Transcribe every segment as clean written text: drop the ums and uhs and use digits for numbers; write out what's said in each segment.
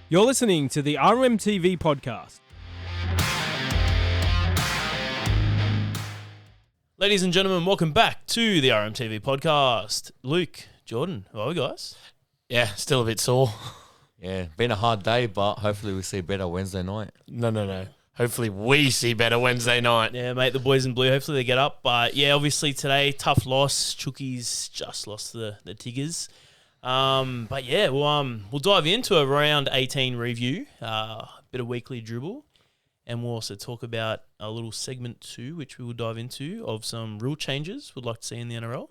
You're listening to the RMTV podcast. Ladies and gentlemen, welcome back to the RMTV podcast. Luke, Jordan, how are we, guys? Yeah, still a bit sore. Yeah, been a hard day, but hopefully we see better Wednesday night. No. Hopefully we see better Wednesday night. Yeah, mate, the boys in blue, hopefully they get up. But yeah, obviously today, tough loss. Chookies just lost to the Tigers. But yeah, we'll dive into a round 18 review, bit of weekly dribble, and we'll also talk about a little segment 2, which we will dive into, of some rule changes we'd like to see in the NRL.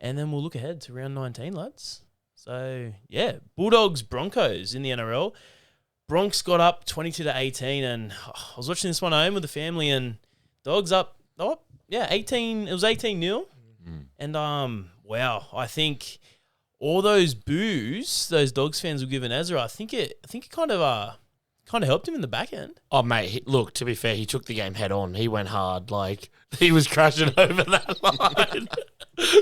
And then we'll look ahead to round 19, lads. So yeah, Bulldogs, Broncos in the NRL. Bronx got up 22-18, and I was watching this one at home with the family, and Dogs up, 18. It was 18-0, and wow, I think all those boos those Dogs fans were giving Ezra, I think it kind of helped him in the back end. Oh, mate, look, to be fair, he took the game head on. He went hard. Like, he was crashing over that line.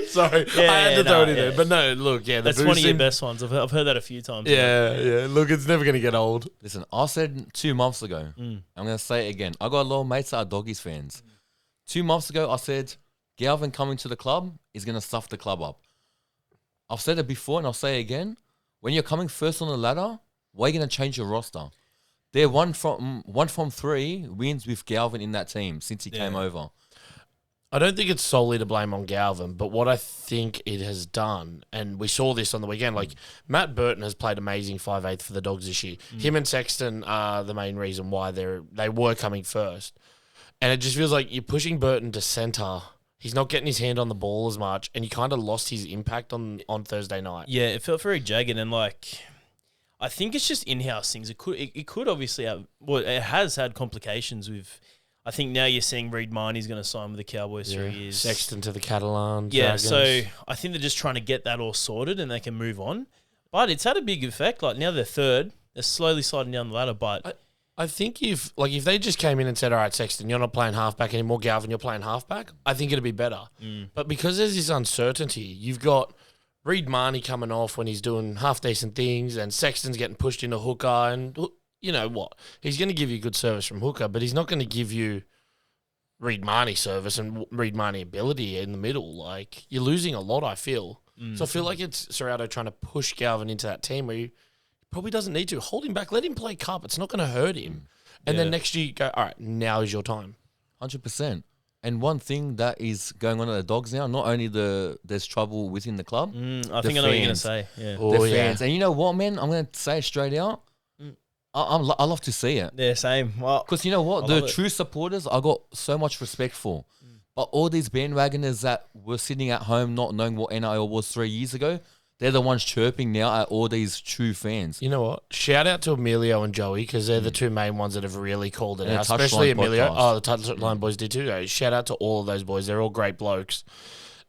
Sorry, I had to throw it in there. But no, look, that's one of your best ones. I've heard that a few times. Yeah. Look, it's never going to get old. Listen, I said 2 months ago, I'm going to say it again. I got a lot of mates that are Doggies fans. 2 months ago, I said, Galvin coming to the club is going to stuff the club up. I've said it before and I'll say it again. When you're coming first on the ladder, why are you going to change your roster? They're one from 3 wins with Galvin in that team since he came over. I don't think it's solely to blame on Galvin, but what I think it has done, and we saw this on the weekend, like Matt Burton has played amazing 5'8" for the Dogs this year. Him and Sexton are the main reason why they were coming first. And it just feels like you're pushing Burton to centre. He's not getting his hand on the ball as much, and he kind of lost his impact on Thursday night. Yeah, it felt very jagged, and like, I think it's just in-house things. It could obviously have, well, it has had complications with. I think now you're seeing Reid Marnie's going to sign with the Cowboys 3 years. Sexton to the Catalan. Yeah, Dragons. so I think they're just trying to get that all sorted and they can move on. But it's had a big effect. Like, now they're third. They're slowly sliding down the ladder, but I think if they just came in and said, all right, Sexton, you're not playing halfback anymore, Galvin, you're playing halfback, I think it'd be better. But because there's this uncertainty, you've got Reid Marnie coming off when he's doing half-decent things, and Sexton's getting pushed into hooker, and you know what? He's going to give you good service from hooker, but he's not going to give you Reid Marnie service and Reid Marnie ability in the middle. Like, you're losing a lot, I feel. So I feel like it's Serrato trying to push Galvin into that team where he probably doesn't need to. Hold him back. Let him play cup. It's not going to hurt him. And then next year you go, all right, now is your time. 100%. And one thing that is going on at the Dogs now, not only there's trouble within the club. I think I know what you're going to say. Yeah. The fans. And you know what, man? I'm going to say it straight out. I love to see it. Yeah, same. Well, because you know what? The true supporters I got so much respect for. But all these bandwagoners that were sitting at home not knowing what NRL was 3 years ago, they're the ones chirping now at all these true fans. You know what? Shout out to Emilio and Joey, because they're the two main ones that have really called it out. Especially Emilio. Oh, the Touchline boys did too. Shout out to all of those boys. They're all great blokes.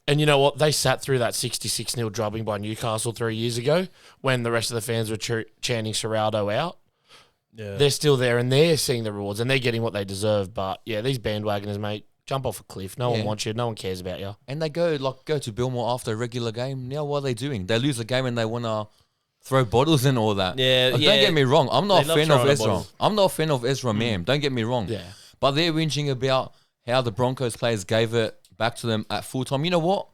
And you know what? They sat through that 66-0 drubbing by Newcastle 3 years ago when the rest of the fans were chanting Serraldo out. Yeah. They're still there and they're seeing the rewards and they're getting what they deserve. But yeah, these bandwagoners, mate, jump off a cliff. No one wants you. No one cares about you. And they go to Bilmore after a regular game. Now what are they doing? They lose a game and they want to throw bottles and all that. Yeah, Don't get me wrong. I'm not a fan of Ezra. I'm not a fan of Ezra Mam. Don't get me wrong. Yeah. But they're whinging about how the Broncos players gave it back to them at full time. You know what?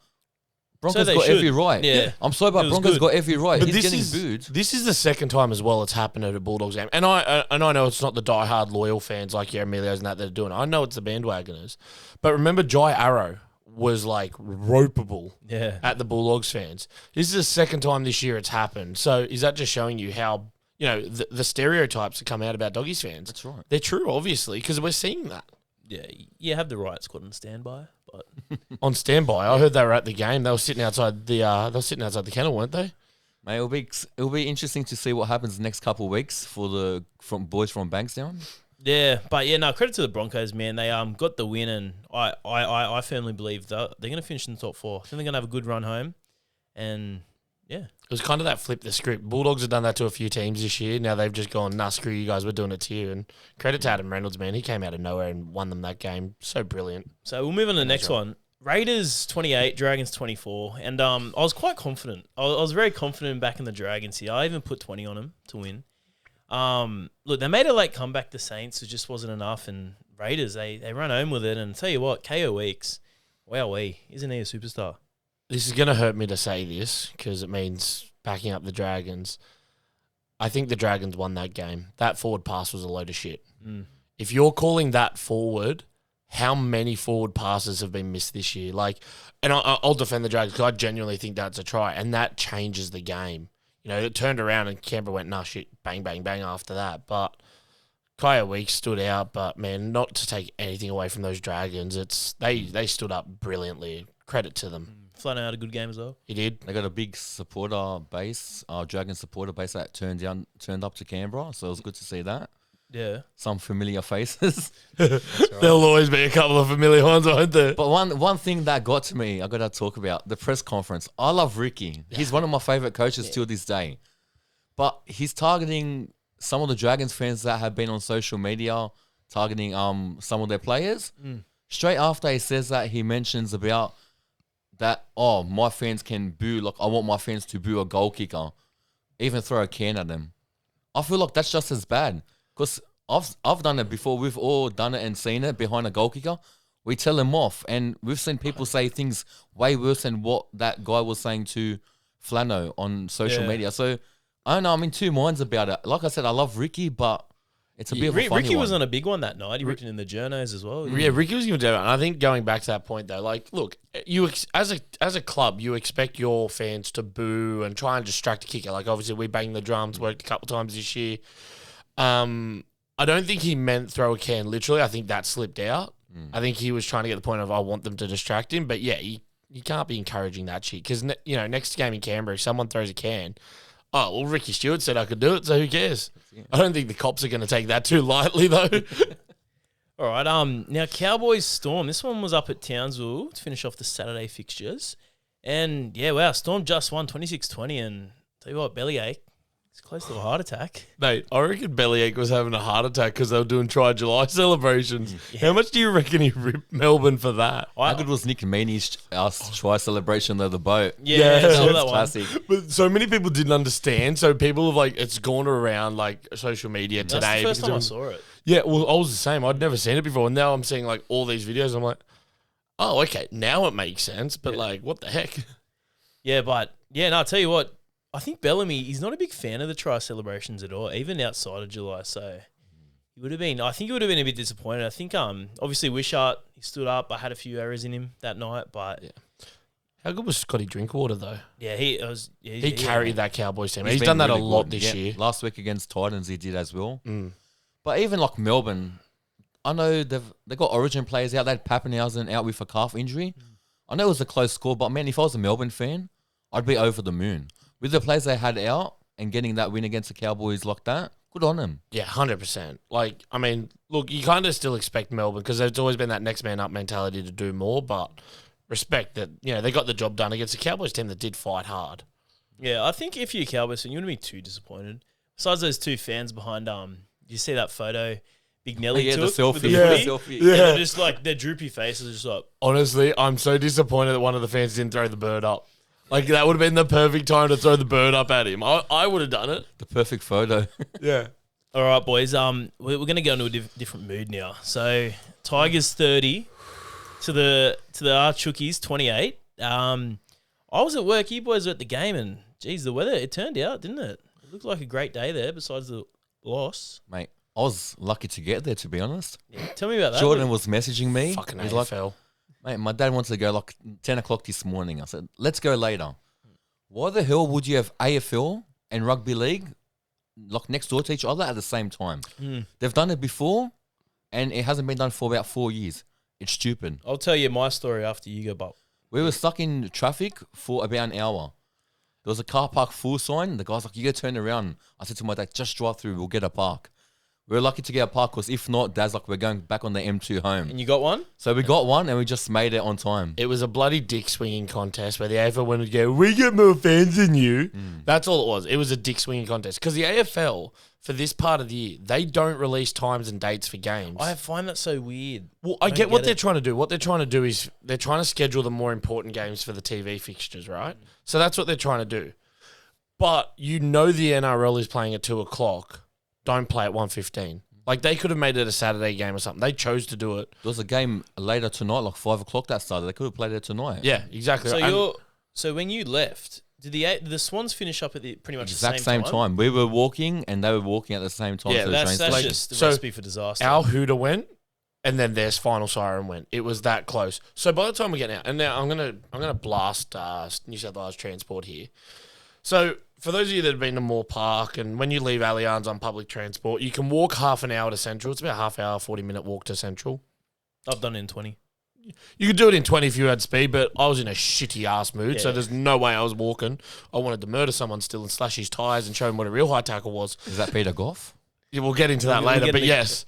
Broncos got every right. Yeah. I'm sorry, but Broncos got every right. But he's getting booed. This is the second time as well it's happened at a Bulldogs game. And I know it's not the diehard loyal fans like Emilio's and that are doing it. I know it's the bandwagoners. But remember, Jai Arrow was like ropeable at the Bulldogs fans. This is the second time this year it's happened. So is that just showing you how, you know, the stereotypes that come out about Doggies fans? That's right. They're true, obviously, because we're seeing that. Yeah, you have the right squad on standby, but on standby, I heard they were at the game. They were sitting outside the kennel, weren't they? Mate, it'll be interesting to see what happens the next couple of weeks for from boys from Bankstown. Yeah, but credit to the Broncos, man. They got the win, and I firmly believe that they're going to finish in the top 4. I think they're going to have a good run home, and yeah. It was kind of that flip the script. Bulldogs have done that to a few teams this year. Now they've just gone, nah, screw you guys, we're doing it to you. And credit to Adam Reynolds, man. He came out of nowhere and won them that game. So brilliant. So we'll move on to the next one. Raiders 28, Dragons 24. And I was quite confident. I was very confident back in the Dragons here. I even put 20 on them to win. Look, they made a late comeback, the Saints. It just wasn't enough. And Raiders, they run home with it. And tell you what, KO Weeks, wowee, isn't he a superstar? This is going to hurt me to say this because it means backing up the Dragons. I think the Dragons won that game. That forward pass was a load of shit. If you're calling that forward, how many forward passes have been missed this year? And I'll defend the Dragons because I genuinely think that's a try, and that changes the game. It turned around and Canberra went, nah, shit, bang, bang, bang after that. But Kaya Weeks stood out, but, man, not to take anything away from those Dragons. They stood up brilliantly. Credit to them. Flat out a good game as well. He did. They got a big supporter base, Dragon supporter base that turned up to Canberra, so it was good to see that. Yeah. Some familiar faces. There'll always be a couple of familiar ones, won't there? But one thing that got to me, I got to talk about, the press conference. I love Ricky. He's one of my favourite coaches till this day. But he's targeting some of the Dragons fans that have been on social media, targeting some of their players. Straight after he says that, he mentions about that, my fans can boo, I want my fans to boo a goal kicker, even throw a can at them. I feel like that's just as bad. Because I've done it before. We've all done it and seen it behind a goal kicker. We tell him off. And we've seen people say things way worse than what that guy was saying to Flano on social media. So, I don't know. I'm in two minds about it. Like I said, I love Ricky, but it's a bit of a funny Ricky one. was on a big one that night. He ripped it in the journos as well. Yeah, Ricky was going to do it. And I think going back to that point, though, look, you as a club, you expect your fans to boo and try and distract a kicker. Obviously, we banged the drums, worked a couple times this year. I don't think he meant throw a can literally. I think that slipped out. I think he was trying to get the point of I want them to distract him. But yeah, you can't be encouraging that shit because next game in Canberra, if someone throws a can, Ricky Stewart said I could do it, so who cares? I don't think the cops are going to take that too lightly though. All right. Now Cowboys Storm. This one was up at Townsville to finish off the Saturday fixtures, and yeah, wow, Storm just won 26-20, and tell you what, bellyache. It's close to a heart attack. Mate, I reckon Bellyache was having a heart attack because they were doing July celebrations. How much do you reckon he ripped Melbourne for that? How good was Nick Meaney's try celebration of the boat? Yeah, I saw that one. Classic. But so many people didn't understand. So people have it's gone around social media today. That's the first time I saw it. Yeah, well, I was the same. I'd never seen it before. And now I'm seeing all these videos. I'm like, oh, okay, now it makes sense. But what the heck? Yeah, but I'll tell you what. I think Bellamy, he's not a big fan of the try celebrations at all, even outside of July. So he would have been, I think he would have been a bit disappointed. I think, obviously Wishart, he stood up. I had a few errors in him that night, but how good was Scotty Drinkwater though? Yeah, he carried that Cowboys team. He's done that really a lot this year. Last week against Titans, he did as well. But even Melbourne, I know they've got Origin players out. They had Pappenhausen out with a calf injury. I know it was a close score, but man, if I was a Melbourne fan, I'd be over the moon. With the players they had out and getting that win against the Cowboys like that, good on them. Yeah, 100%. Look, you kind of still expect Melbourne because there's always been that next man up mentality to do more, but respect that, they got the job done against a Cowboys team that did fight hard. Yeah, I think if you're a Cowboys fan, you wouldn't be too disappointed. Besides those two fans behind, you see that photo Big Nelly took? The selfie. With the selfie. Yeah, they're just their droopy faces are just like... Honestly, I'm so disappointed that one of the fans didn't throw the bird up. That would have been the perfect time to throw the bird up at him. I would have done it. The perfect photo. Yeah. All right, boys. We're going to go into a different mood now. So, Tigers 30 to the Chookies 28. I was at work. You boys were at the game, and geez, the weather, it turned out, didn't it? It looked like a great day there besides the loss. Mate, I was lucky to get there, to be honest. Yeah, tell me about that. Jordan was messaging me. Fucking He's AFL. Mate, my dad wants to go 10 o'clock this morning. I said, let's go later. Why the hell would you have AFL and rugby league next door to each other at the same time? They've done it before, and it hasn't been done for about 4 years. It's stupid. I'll tell you my story after you go, Bob. We were stuck in traffic for about an hour. There was a car park full sign. The guy's like, you got to turn around. I said to my dad, just drive through. We'll get a park. We were lucky to get a park because if not, Dad's like, we're going back on the M2 home. And you got one? So we got one and we just made it on time. It was a bloody dick swinging contest where the AFL wanted to go, we get more fans than you. That's all it was. It was a dick swinging contest. Because the AFL, for this part of the year, they don't release times and dates for games. I find that so weird. Well, I get what they're trying to do. What they're trying to do is they're trying to schedule the more important games for the TV fixtures, right? So that's what they're trying to do. But the NRL is playing at 2 o'clock don't play at 1:15. Like, they could have made it a Saturday game or something. They chose to do it. There was a game later tonight, like 5 o'clock that started. They could have played it tonight. Yeah, exactly. So when you left, did the Swans finish up at pretty much Exact the same time? We were walking and they were walking at the same time. Yeah, to the That's train station. just the So recipe for disaster. Our hooter went, and then their final siren went. It was that close. So by the time we get out, and now I'm gonna blast New South Wales Transport here. So for those of you that have been to Moore Park, and when you leave Allianz on public transport, you can walk half an hour to Central. It's about half hour, 40-minute walk to Central. I've done it in 20. You could do it in 20 if you had speed, but I was in a shitty ass mood, so there's no way I was walking. I wanted to murder someone still and slash his tyres and show him what a real high tackle was. Is that Peter Goff? Yeah, we'll get into that later, but yes.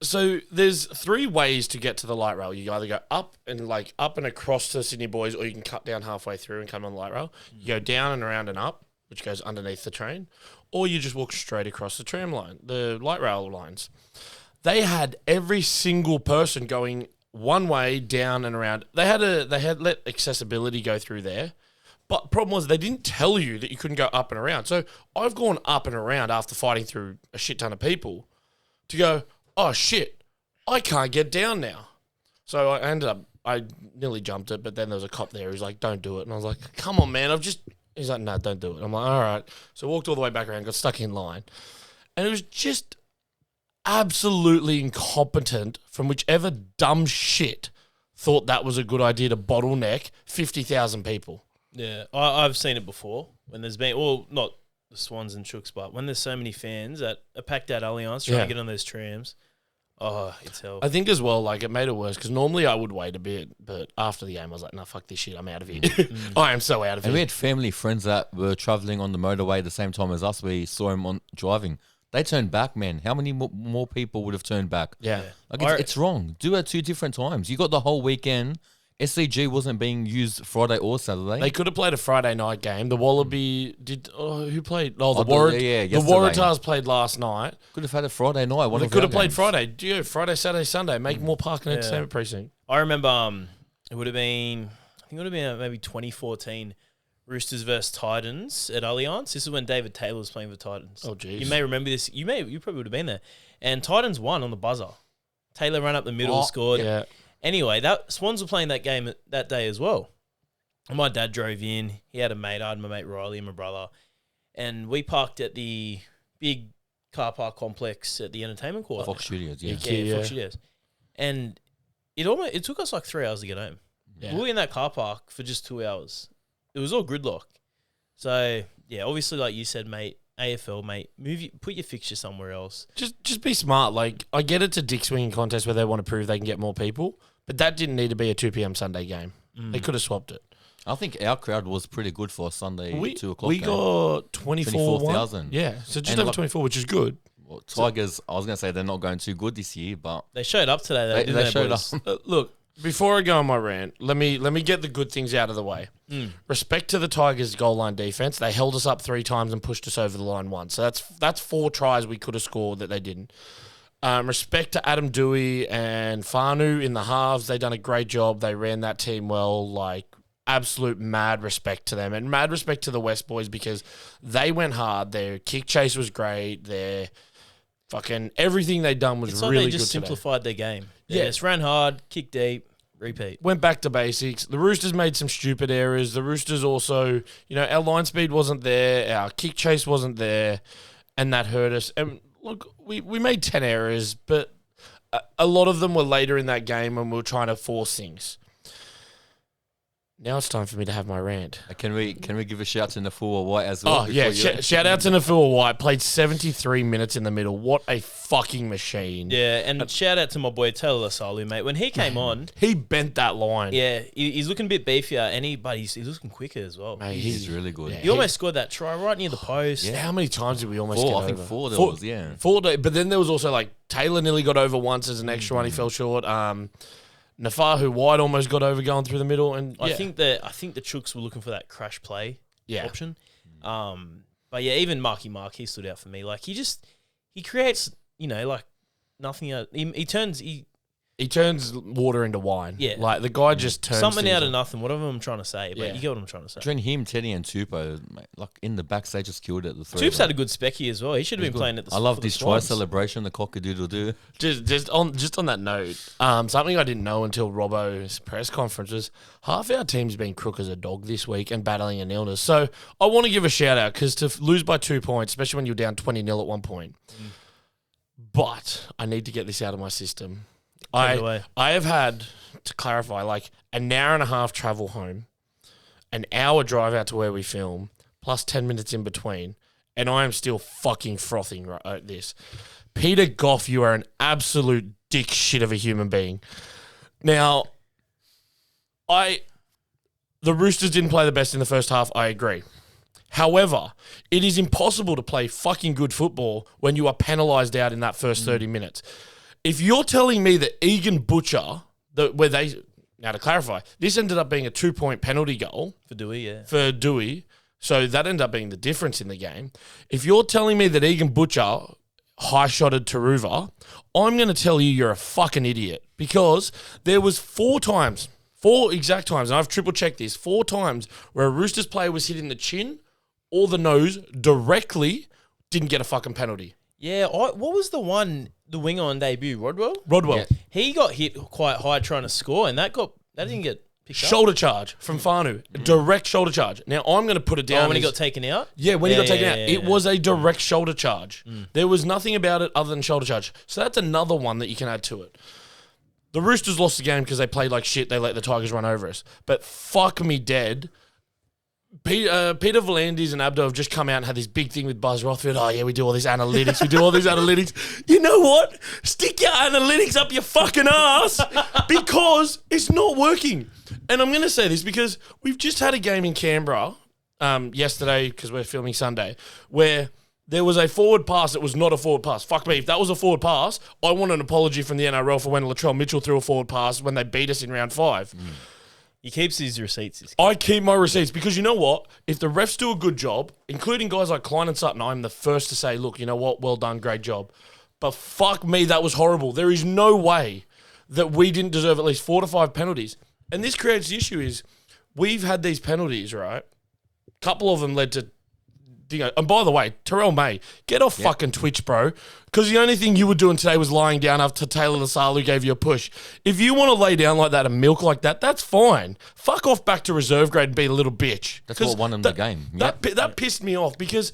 So there's 3 ways to get to the light rail. You either go up and across to Sydney Boys, or you can cut down halfway through and come on the light rail. You go down and around and up, which goes underneath the train, or you just walk straight across the tram line, the light rail lines. They had every single person going one way down and around. They had let accessibility go through there. But the problem was they didn't tell you that you couldn't go up and around. So I've gone up and around after fighting through a shit ton of people to go, oh shit, I can't get down now. So I nearly jumped it, but then there was a cop there who's like, don't do it. And I was like, come on, man, he's like, no, don't do it. I'm like, all right. So I walked all the way back around, got stuck in line. And it was just absolutely incompetent from whichever dumb shit thought that was a good idea to bottleneck 50,000 people. Yeah, I've seen it before when there's been, well, not the Swans and Chooks, but when there's so many fans at a packed out Allianz trying to get on those trams, it's hell. I think as well, like, it made it worse because normally I would wait a bit, but after the game I was like, no, fuck this shit, I'm out of here. I am so out of here. And we had family friends that were traveling on the motorway at the same time as us. We saw him on driving. They turned back, man. How many more people would have turned back? Yeah. Like it's wrong. Do it 2 different times. You got the whole weekend. SCG wasn't being used Friday or Saturday. They could have played a Friday night game. The Wallaby did. who played? The yesterday. Waratahs played last night. Could have had a Friday night. They could have played Friday. Friday, Saturday, Sunday. Make more Park and Entertainment Precinct. I remember it would have been, maybe 2014. Roosters versus Titans at Allianz. This is when David Taylor was playing for Titans. Oh, jeez. You may remember this. You probably would have been there. And Titans won on the buzzer. Taylor ran up the middle, scored. Yeah. Anyway, Swans were playing that game that day as well. And my dad drove in. He had a mate. I had my mate Riley and my brother. And we parked at the big car park complex at the entertainment quarter. Fox Studios, yeah. Fox Studios. And it took us like 3 hours to get home. Yeah. We were in that car park for just 2 hours. It was all gridlock. So, yeah, obviously, like you said, mate, AFL, mate, put your fixture somewhere else. Just be smart. Like, I get it's a dick swinging contest where they want to prove they can get more people, but that didn't need to be a 2 p.m. Sunday game. They could have swapped it. I think our crowd was pretty good for a Sunday 2 o'clock We game. got 24,000. Yeah, so just over 24, which is good. Well, Tigers, I was going to say they're not going too good this year, but They showed up today, though, they showed up. Look, before I go on my rant, let me get the good things out of the way. Respect to the Tigers' goal line defense. They held us up 3 times and pushed us over the line once. So that's 4 tries we could have scored that they didn't. Respect to Adam Dewey and Fanu in the halves. They done a great job. They ran that team well. Like, absolute mad respect to them. And mad respect to the West boys because they went hard. Their kick chase was great. Their fucking everything they done was really good. They just simplified their game. They just ran hard, kick deep, repeat. Went back to basics. The Roosters made some stupid errors. The Roosters also, our line speed wasn't there. Our kick chase wasn't there. And that hurt us. And look, we made 10 errors, but a lot of them were later in that game when we were trying to force things. Now it's time for me to have my rant. Can we give a shout to Nafua White as well? Oh, yeah. Shout out to Nafua White. Played 73 minutes in the middle. What a fucking machine. Yeah, and shout out to my boy Taylor Lasalu, mate. When he came on... He bent that line. Yeah, he's looking a bit beefier, but he's looking quicker as well. Mate, he's really good. He almost scored that try right near the post. Yeah, how many times did we almost 4, get I think over? 4 there was, yeah. 4, but then there was also, like, Taylor nearly got over once as an extra one. He fell short. Nafahu White almost got over going through the middle, and I think the Chooks were looking for that crash play option. But yeah, even Marky Mark, he stood out for me. Like he creates, like nothing. He He turns water into wine. Yeah. Like, the guy just turns Something things out of on. nothing, whatever I'm trying to say. But Yeah. you get what I'm trying to say. Between him, Teddy, and Tupou, mate, like in the backs, they just killed it. The three. Tubes had a good specky as well. He should have been playing at the I love for the this try Swans. celebration, the cock-a-doodle-doo. Just on that note, something I didn't know until Robbo's press conference was half our team's been crook as a dog this week and battling an illness. So I want to give a shout out because to lose by 2 points, especially when you're down 20-0 at one point. But I need to get this out of my system. Take it away. I have had, to clarify, like an hour and a half travel home, an hour drive out to where we film, plus 10 minutes in between, and I am still fucking frothing right at this. Peter Goff, you are an absolute dick shit of a human being. Now, the Roosters didn't play the best in the first half, I agree. However, it is impossible to play fucking good football when you are penalised out in that first 30 minutes. If you're telling me that Egan Butcher, now to clarify, this ended up being a 2-point penalty goal For Dewey, yeah. for Dewey, so that ended up being the difference in the game. If you're telling me that Egan Butcher high-shotted Taruva, I'm going to tell you you're a fucking idiot because there was 4 exact times, and I've triple-checked this, 4 times where a Roosters player was hit in the chin or the nose directly, didn't get a fucking penalty. Yeah, what was the winger on debut, Rodwell? Rodwell. Yeah. He got hit quite high trying to score, and that didn't get picked up. Shoulder charge from Fanu. Direct shoulder charge. Now, I'm going to put it down. When he as- got taken out? Yeah, when he got taken out. yeah, It yeah. was a direct shoulder charge. There was nothing about it other than shoulder charge. So that's another one that you can add to it. The Roosters lost the game because they played like shit. They let the Tigers run over us. But fuck me dead. Peter V'landys and Abdo have just come out and had this big thing with Buzz Rothfield. Oh, yeah, we do all these analytics. You know what? Stick your analytics up your fucking ass because it's not working. And I'm going to say this because we've just had a game in Canberra yesterday because we're filming Sunday where there was a forward pass that was not a forward pass. Fuck me. If that was a forward pass, I want an apology from the NRL for when Latrell Mitchell threw a forward pass when they beat us in round 5. He keeps his receipts. I keep my receipts because you know what? If the refs do a good job, including guys like Klein and Sutton, I'm the first to say, look, you know what? Well done. Great job. But fuck me, that was horrible. There is no way that we didn't deserve at least 4 to 5 penalties. And this creates the issue is we've had these penalties, right? A couple of them led to Dingo. And by the way, Terrell May, get off fucking Twitch, bro. Because the only thing you were doing today was lying down after Taylor Lasalu gave you a push. If you want to lay down like that and milk like that, that's fine. Fuck off back to reserve grade and be a little bitch. That's what won him the game. That pissed me off because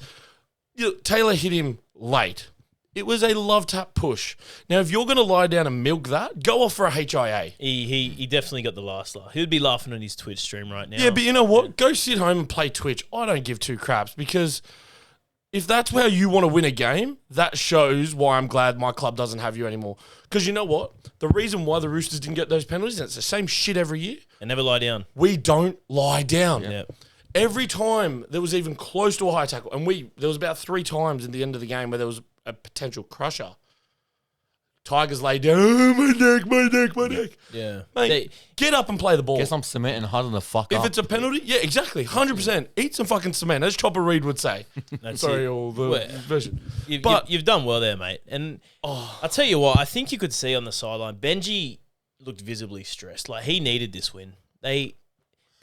Taylor hit him late. It was a love tap push. Now, if you're going to lie down and milk that, go off for a HIA. He definitely got the last laugh. He would be laughing on his Twitch stream right now. Yeah, but you know what? Go sit home and play Twitch. I don't give 2 craps because if that's how you want to win a game, that shows why I'm glad my club doesn't have you anymore. Because you know what? The reason why the Roosters didn't get those penalties, and it's the same shit every year, And never lie down. we don't lie down. Yeah. Every time there was even close to a high tackle, and there was about 3 times at the end of the game where there was a potential crusher. Tigers lay down, oh, my neck. Yeah. Mate, get up and play the ball. Get some cement and harden the fuck If up. it's a penalty, yeah, exactly, 100%. Eat some fucking cement, as Chopper Reed would say. That's Sorry, it. all the Well, version. You've done well there, mate. And I'll tell you what, I think you could see on the sideline, Benji looked visibly stressed. Like, he needed this win. They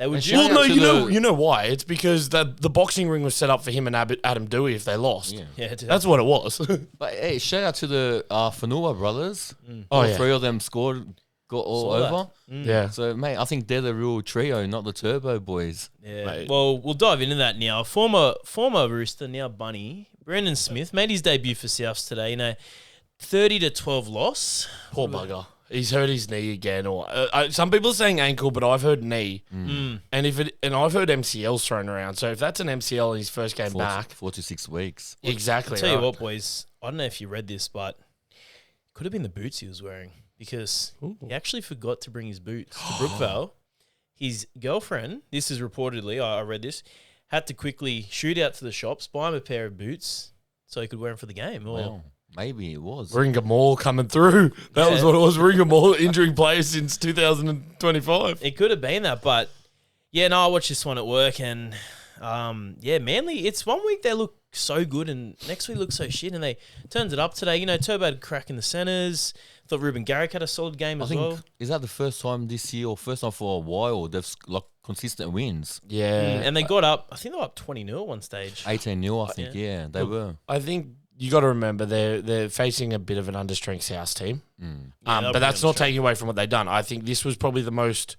were And just... Well, shout no, out to you know why? It's because the boxing ring was set up for him and Adam Dewey if they lost. Yeah. Yeah, dude. That's what it was. But hey, shout out to the Fanua brothers. Oh, All yeah. 3 of them scored, got all Saw that. over. Yeah. So, mate, I think they're the real trio, not the Turbo boys. Yeah. Mate. Well, we'll dive into that now. Former Rooster, now Bunny, Brendan Smith made his debut for Souths today in a 30-12 loss. Poor bugger. He's hurt his knee again, or some people are saying ankle, but I've heard knee, and I've heard MCLs thrown around. So if that's an MCL in his first game back, 4 to 6 weeks. exactly. I'll tell you right. what, boys, I don't know if you read this, but it could have been the boots he was wearing because he actually forgot to bring his boots to Brookvale. His girlfriend, this is reportedly, I read this, had to quickly shoot out to the shops, buy him a pair of boots so he could wear them for the game. Or Well, maybe it was. Ringa Mall coming through. That was Yeah. what it was. Ringa Mall injuring players since 2025. it could have been that, but yeah, no, I watched this one at work and Manly, it's one week they look so good and next week look so shit, and they turned it up today. You know, Turbo had a crack in the centres. Thought Ruben Garrick had a solid game as well. Is that the first time this year or first time for a while they've like consistent wins? Yeah. And they got up, I think they were up 20-0 at one stage. 18-0, I think. Yeah, they were. I think you got to remember they're facing a bit of an understrength South team. But that's not taking away from what they've done. I think this was probably the most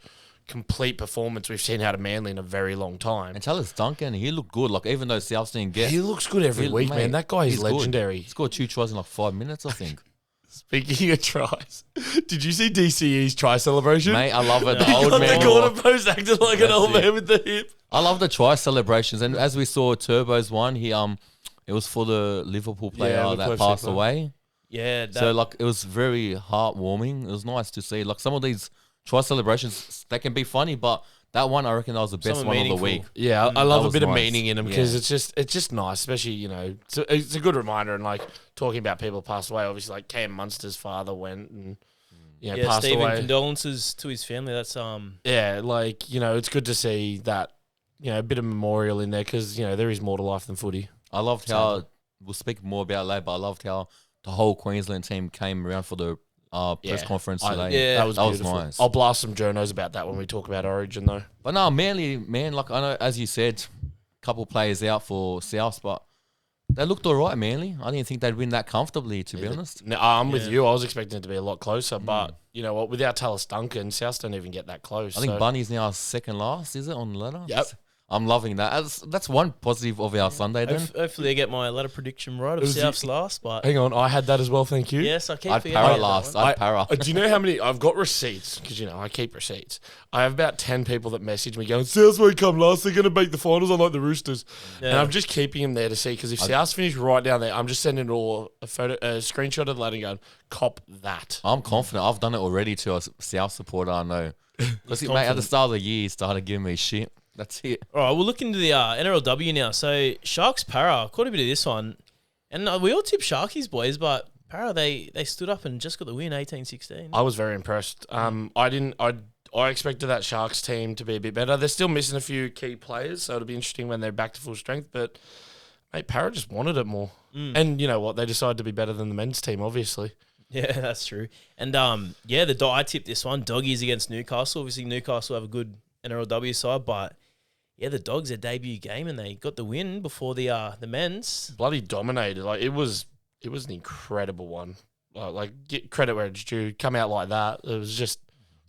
complete performance we've seen out of Manly in a very long time. And Talis Duncan, he looked good. Like, even though South didn't get... He looks good every week, man. That guy is legendary. He scored 2 tries in like 5 minutes, I think. Speaking of tries, did you see DCE's try celebration? Mate, I love it. The He old got man the corner walk. post acted like an old man with the hip. I love the try celebrations. And as we saw Turbo's one, it was for the Liverpool player that passed away. Yeah. So, like, it was very heartwarming. It was nice to see. Like, some of these try celebrations, they can be funny, but that one, I reckon that was the best one of the week. Yeah, I love a bit of nice. meaning in them because it's just nice, especially, you know, it's a good reminder. And, like, talking about people passed away, obviously, like, Cam Munster's father went and, you know, passed Stephen, away. condolences to his family. That's Yeah, like, you know, it's good to see that, you know, a bit of memorial in there because, you know, there is more to life than footy. I loved how, we'll speak more about it later, but I loved how the whole Queensland team came around for the press conference today. That was beautiful. Nice. I'll blast some journos about that when we talk about Origin, though. But no, Manly, man, like I know, as you said, a couple players out for South, but they looked all right, Manly. I didn't think they'd win that comfortably, to be honest. No, I'm with you. I was expecting it to be a lot closer, but you know what? Without Talis Duncan, South don't even get that close. I think Bunny's now second last, is it, on the ladder? Yep. I'm loving that. That's one positive of our Sunday then. hopefully I get my ladder prediction right of South's last. But hang on, I had that as well. Thank you. yes, I keep I'd forgetting para that last. one. I'd para. Do you know how many? I've got receipts because, you know, I keep receipts. I have about 10 people that message me going, South won't come last. They're going to make the finals unlike the Roosters. Yeah. And I'm just keeping them there to see because if South's finish right down there, I'm just sending all a screenshot of the ladder and going, cop that. I'm confident. I've done it already to a South supporter, I know. Because, mate, at the start of the year, he started giving me shit. That's it. All right, we'll look into the NRLW now. So Sharks Para, caught a bit of this one. And we all tipped Sharkies, boys, but Para, they stood up and just got the win, 18-16. I was very impressed. I expected that Sharks team to be a bit better. They're still missing a few key players, so it'll be interesting when they're back to full strength. But, mate, Para just wanted it more. And you know what? They decided to be better than the men's team, obviously. Yeah, that's true. And, I tipped this one, Doggies against Newcastle. Obviously, Newcastle have a good NRLW side, but... yeah, the Dogs, their debut game, and they got the win before the men's. Bloody dominated. Like, it was an incredible one. Get credit where it's due. Come out like that. It's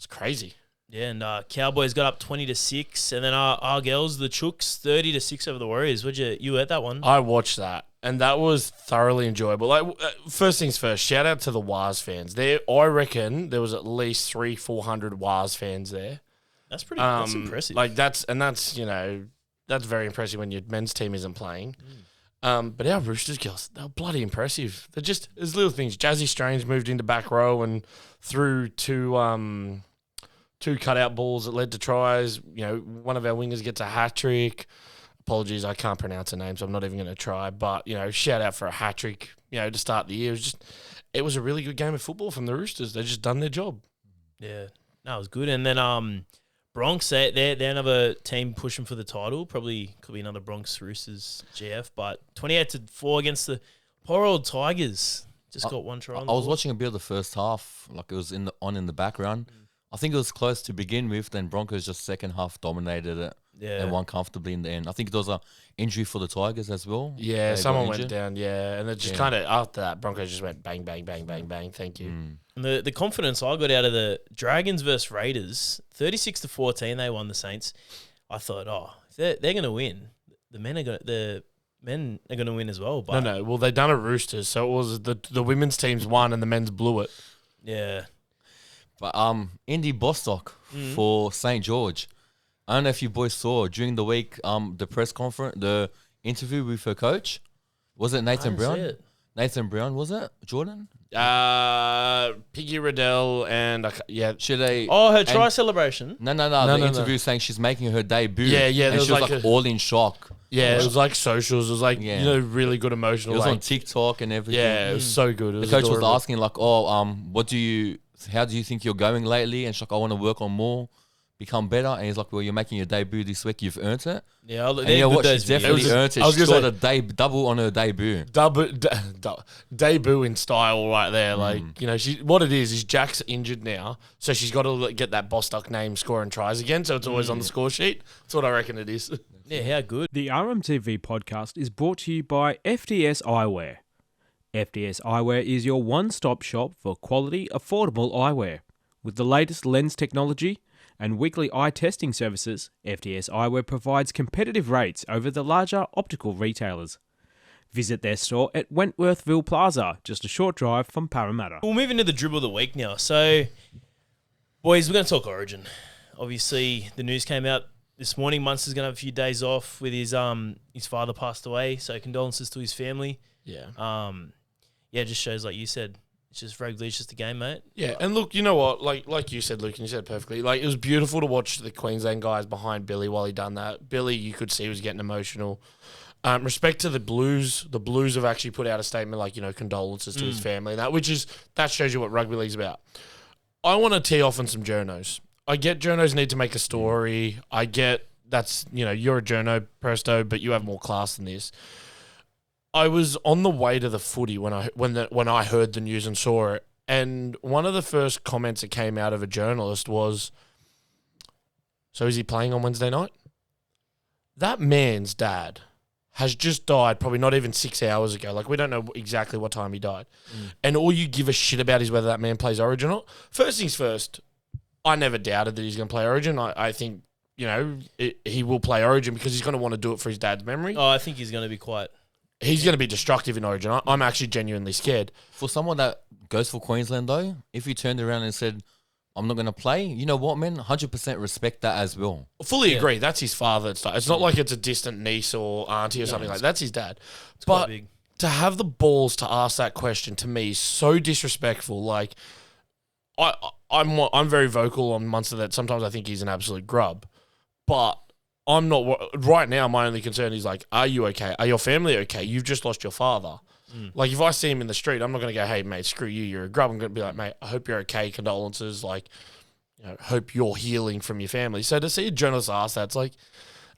crazy. Yeah, and Cowboys got up 20-6, and then our girls, the Chooks, 30-6 over the Warriors. You heard that one? I watched that, and that was thoroughly enjoyable. Like, first things first, shout out to the Wars fans. I reckon there was at least 300-400 Wars fans there. That's pretty. That's impressive. Like that's you know, that's very impressive when your men's team isn't playing. But our Roosters girls, they're bloody impressive. They're just there's little things. Jazzy Strange moved into back row and threw two cutout balls that led to tries. You know, one of our wingers gets a hat trick. Apologies, I can't pronounce her name, so I'm not even going to try. But you know, shout out for a hat trick. You know, to start the year, it was a really good game of football from the Roosters. They just done their job. Yeah, no, it was good. And then Bronx, they're another team pushing for the title. Probably could be another Bronx Roosters GF, but 28-4 against the poor old Tigers. Just got one try on the I was board. watching a bit of the first half, like it was in the background. I think it was close to begin with, then Broncos just second half dominated it and won comfortably in the end. I think there was an injury for the Tigers as well. Yeah, They someone got went injured. down, and it just kind of, after that, Broncos just went bang, bang, bang, bang, bang, thank you. And the confidence I got out of the Dragons versus Raiders, 36-14, they won the Saints. I thought, if they're going to win, the men are going to win as well. But No, well, they done a Roosters, so it was the women's teams won and the men's blew it. yeah. But Indy Bostock for St. George. I don't know if you boys saw during the week the press conference, the interview with her coach. Was it Nathan Brown? See it. Nathan Brown, was it? Jordan? Piggy Riddell and Should they? Her try and- celebration. No. The no. interview saying she's making her debut. Yeah, And there she was was like all in shock. yeah, it was like socials. It was like Yeah. you know really good It emotional. was like, on TikTok and everything. yeah, it was so good. It was The coach was adorable. asking like, how do you think you're going lately? And she's like, I want to work on more become better. And he's like, well, you're making your debut this week. You've earned it. Yeah, And you know what? She's definitely earned it. I was She's gonna got a double on her debut. Debut in style right there. Like, you know, what it is Jack's injured now, so she's got to get that Bostock name scoring tries again, so it's always on the score sheet. That's what I reckon it is. Yeah, how good. The RMTV podcast is brought to you by FDS Eyewear. FDS Eyewear is your one-stop shop for quality, affordable eyewear. With the latest lens technology and weekly eye testing services, FDS Eyewear provides competitive rates over the larger optical retailers. Visit their store at Wentworthville Plaza, just a short drive from Parramatta. We'll move into the dribble of the week now. So, boys, we're going to talk Origin. Obviously, the news came out this morning. Munster's going to have a few days off with his father passed away, so condolences to his family. Yeah. Yeah, it just shows, like you said, it's just rugby, it's just a game, mate. Yeah, and look, you know what? Like you said, Luke, and you said it perfectly. Like, it was beautiful to watch the Queensland guys behind Billy while he done that. Billy, you could see, was getting emotional. Respect to the Blues. The Blues have actually put out a statement like, you know, condolences to his family and that shows you what rugby league's about. I want to tee off on some journos. I get journos need to make a story. I get that's, you know, you're a journo, Presto, but you have more class than this. I was on the way to the footy when I heard the news and saw it, and one of the first comments that came out of a journalist was, "So is he playing on Wednesday night?" That man's dad has just died probably not even 6 hours ago. Like, we don't know exactly what time he died. And all you give a shit about is whether that man plays Origin or not. First things first, I never doubted that he's going to play Origin. I think, you know, he will play Origin because he's going to want to do it for his dad's memory. Oh, I think he's going to be quite... He's going to be destructive in Origin. I'm actually genuinely scared. For someone that goes for Queensland, though, if you turned around and said, I'm not going to play, you know what, man? 100% respect that as well. Fully agree. That's his father. It's not like it's a distant niece or auntie or something like that. That's his dad. But big. To have the balls to ask that question to me is so disrespectful. Like, I'm very vocal on Munster that sometimes I think he's an absolute grub. But I'm not... Right now, my only concern is, like, are you okay? Are your family okay? You've just lost your father. Like, if I see him in the street, I'm not going to go, hey, mate, screw you, you're a grub. I'm going to be like, mate, I hope you're okay, condolences, like, you know, hope you're healing from your family. So to see a journalist ask that, it's like,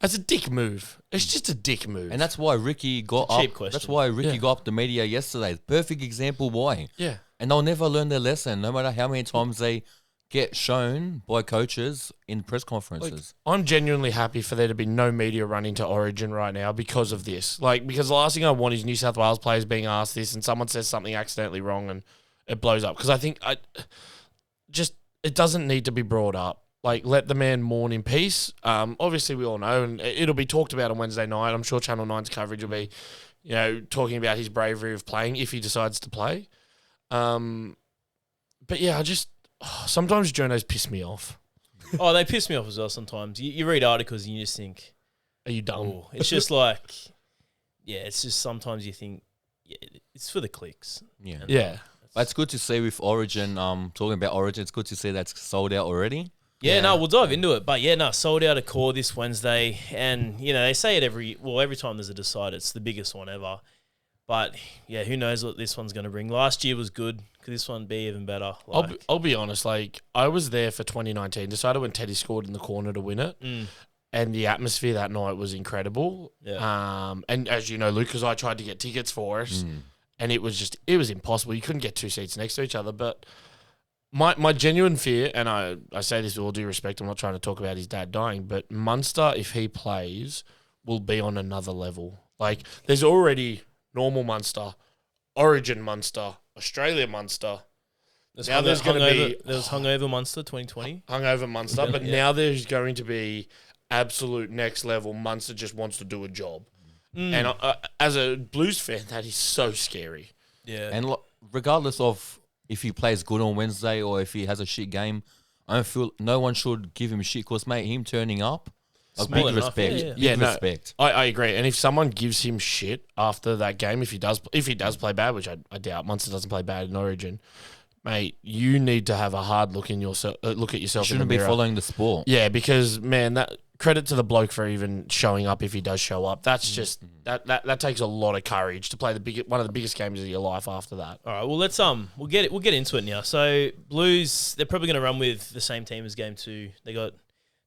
that's a dick move. It's just a dick move. And that's why Ricky got cheap up. question. That's why Ricky got up the media yesterday. Perfect example why. Yeah. And they'll never learn their lesson, no matter how many times they get shown by coaches in press conferences. Like, I'm genuinely happy for there to be no media running to Origin right now because of this. Like, because the last thing I want is New South Wales players being asked this and someone says something accidentally wrong and it blows up. Because I think it doesn't need to be brought up. Like, let the man mourn in peace. Obviously, we all know, and it'll be talked about on Wednesday night. I'm sure Channel 9's coverage will be, you know, talking about his bravery of playing if he decides to play. But yeah, sometimes journos piss me off. Oh, they piss me off as well sometimes. You read articles and you just think... Are you dumb? Oh, it's just like... Yeah, it's just sometimes you think... Yeah, it's for the clicks. Yeah. Yeah. But it's good to see with Origin, talking about Origin, it's good to see that's sold out already. Yeah, no, we'll dive into it. But yeah, no, sold out Accor this Wednesday. And, you know, they say it every time there's a decider, it's the biggest one ever. But, yeah, who knows what this one's going to bring. Last year was good. Could this one be even better? I'll be honest. Like, I was there for 2019. Decided when Teddy scored in the corner to win it. And the atmosphere that night was incredible. Yeah. And as you know, Luke, because I tried to get tickets for us, and it was impossible. You couldn't get two seats next to each other. But my genuine fear, and I say this with all due respect, I'm not trying to talk about his dad dying, but Munster, if he plays, will be on another level. Like, there's already normal Munster, Origin Munster, Australia Munster. Now there's going to be... There was Hungover Munster 2020. Hungover Munster, but now there's going to be absolute next level. Munster just wants to do a job. And as a Blues fan, that is so scary. Yeah. And regardless of if he plays good on Wednesday or if he has a shit game, I feel no one should give him shit because, mate, him turning up, big respect. Big respect. I agree. And if someone gives him shit after that game, if he does play bad, which I doubt, Munster doesn't play bad in Origin, mate, you need to have a hard look at yourself. Look at yourself. Shouldn't be following the sport. Yeah, because man, that credit to the bloke for even showing up if he does show up. That's just that takes a lot of courage to play one of the biggest games of your life after that. All right, well let's we'll get into it now. So Blues, they're probably going to run with the same team as game 2. They got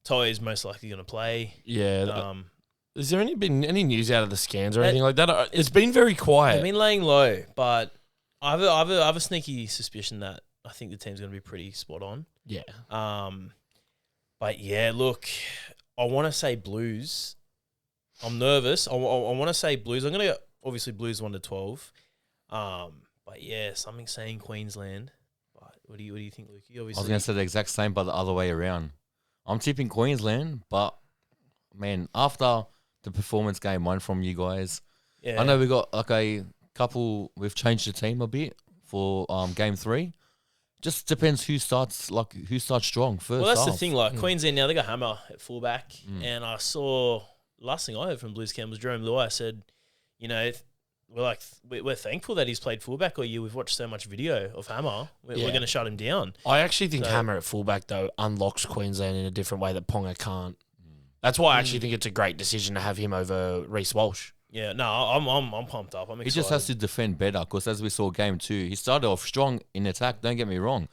Toy is most likely going to play. Yeah. Has there been any news out of the scans or anything like that? It's been very quiet. They've been laying low, but I have a sneaky suspicion that I think the team's going to be pretty spot on. Yeah. But yeah, look, I want to say Blues. I'm nervous. I want to say Blues. I'm going to go, obviously, Blues 1-12. But yeah, something saying Queensland. But what do you think, Lukey? Obviously, I was going to say the exact same, but the other way around. I'm tipping Queensland, but man, after the performance game one from you guys, yeah. I know we got like a couple. We've changed the team a bit for game 3. Just depends who starts strong first. Well, that's the half. thing. Like Queensland now, they got Hammer at fullback, and I saw last thing I heard from Blues camp was Jerome Luai said, we're thankful that he's played fullback all year. We've watched so much video of Hammer. We're going to shut him down. I actually think Hammer at fullback though unlocks Queensland in a different way that Ponga can't. That's why I actually think it's a great decision to have him over Reece Walsh. Yeah, no, I'm pumped up. I'm excited. He just has to defend better because as we saw game 2, he started off strong in attack, don't get me wrong.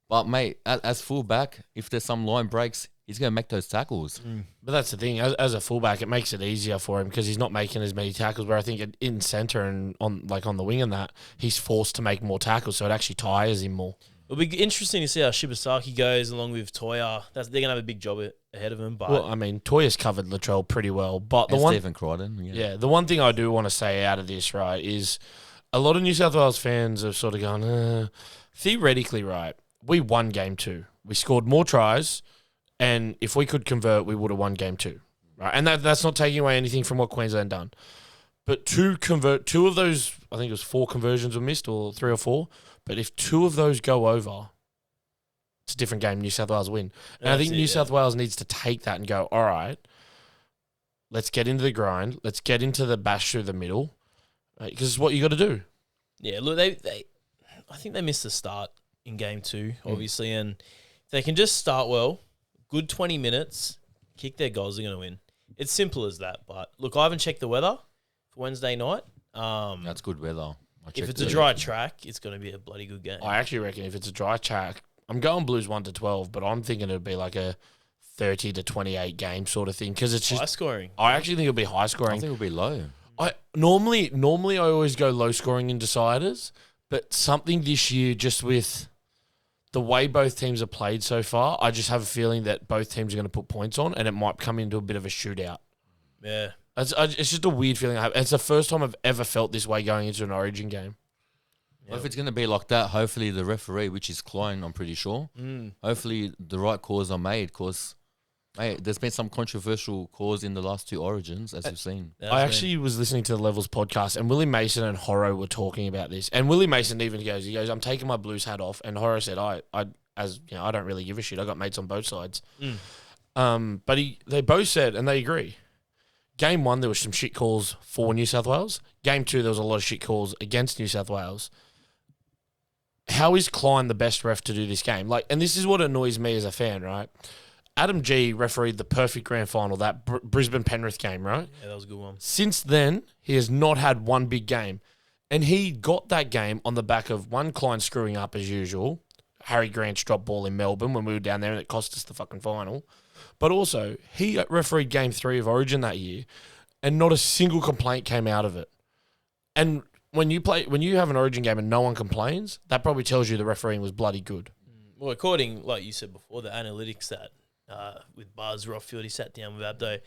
But, mate, as fullback, if there's some line breaks, he's going to make those tackles. But that's the thing. As a fullback, it makes it easier for him because he's not making as many tackles, where I think in centre and on the wing and that, he's forced to make more tackles, so it actually tires him more. It'll be interesting to see how Shibasaki goes along with Toya. They're going to have a big job ahead of him. But well, I mean, Toya's covered Latrell pretty well. But Stephen Crichton. Yeah, the one thing I do want to say out of this, right, is a lot of New South Wales fans have sort of gone, theoretically, right, we won game 2. We scored more tries, and if we could convert, we would have won game 2. Right? And that's not taking away anything from what Queensland done. But to convert 2 of those, I think it was 4 conversions were missed, or 3 or 4. But if 2 of those go over, it's a different game. New South Wales win. And I think New South Wales needs to take that and go, all right, let's get into the grind. Let's get into the bash through the middle. Because it's what you got to do. Yeah, look, I think they missed the start in game 2, obviously. And if they can just start well, good 20 minutes, kick their goals, they're going to win. It's simple as that. But look, I haven't checked the weather for Wednesday night. That's good weather. If it's a dry track, it's going to be a bloody good game. I actually reckon if it's a dry track, I'm going Blues 1-12, but I'm thinking it'll be like a 30-28 game sort of thing because it's just high scoring. I actually think it'll be high scoring. I think it'll be low. I normally I always go low scoring in deciders, but something this year just with the way both teams have played so far, I just have a feeling that both teams are going to put points on, and it might come into a bit of a shootout. Yeah. It's just a weird feeling I have. It's the first time I've ever felt this way going into an Origin game. Well, if it's going to be like that, hopefully the referee, which is Klein, I'm pretty sure, hopefully the right calls are made because there's been some controversial calls in the last 2 Origins, as we've seen. I actually was listening to the Levels podcast, and Willie Mason and Horro were talking about this. And Willie Mason even goes, I'm taking my Blues hat off. And Horro said, I don't really give a shit. I got mates on both sides. But they both said, and they agree, Game 1, there was some shit calls for New South Wales. Game 2, there was a lot of shit calls against New South Wales. How is Klein the best ref to do this game? And this is what annoys me as a fan, right? Adam G refereed the perfect grand final, that Brisbane-Penrith game, right? Yeah, that was a good one. Since then, he has not had one big game. And he got that game on the back of one Klein screwing up as usual, Harry Grant's drop ball in Melbourne when we were down there and it cost us the fucking final. But also, he refereed Game 3 of Origin that year, and not a single complaint came out of it. And when you have an Origin game and no one complains, that probably tells you the refereeing was bloody good. Well, according, like you said before, the analytics that with Buzz Rothfield, he sat down with Abdo.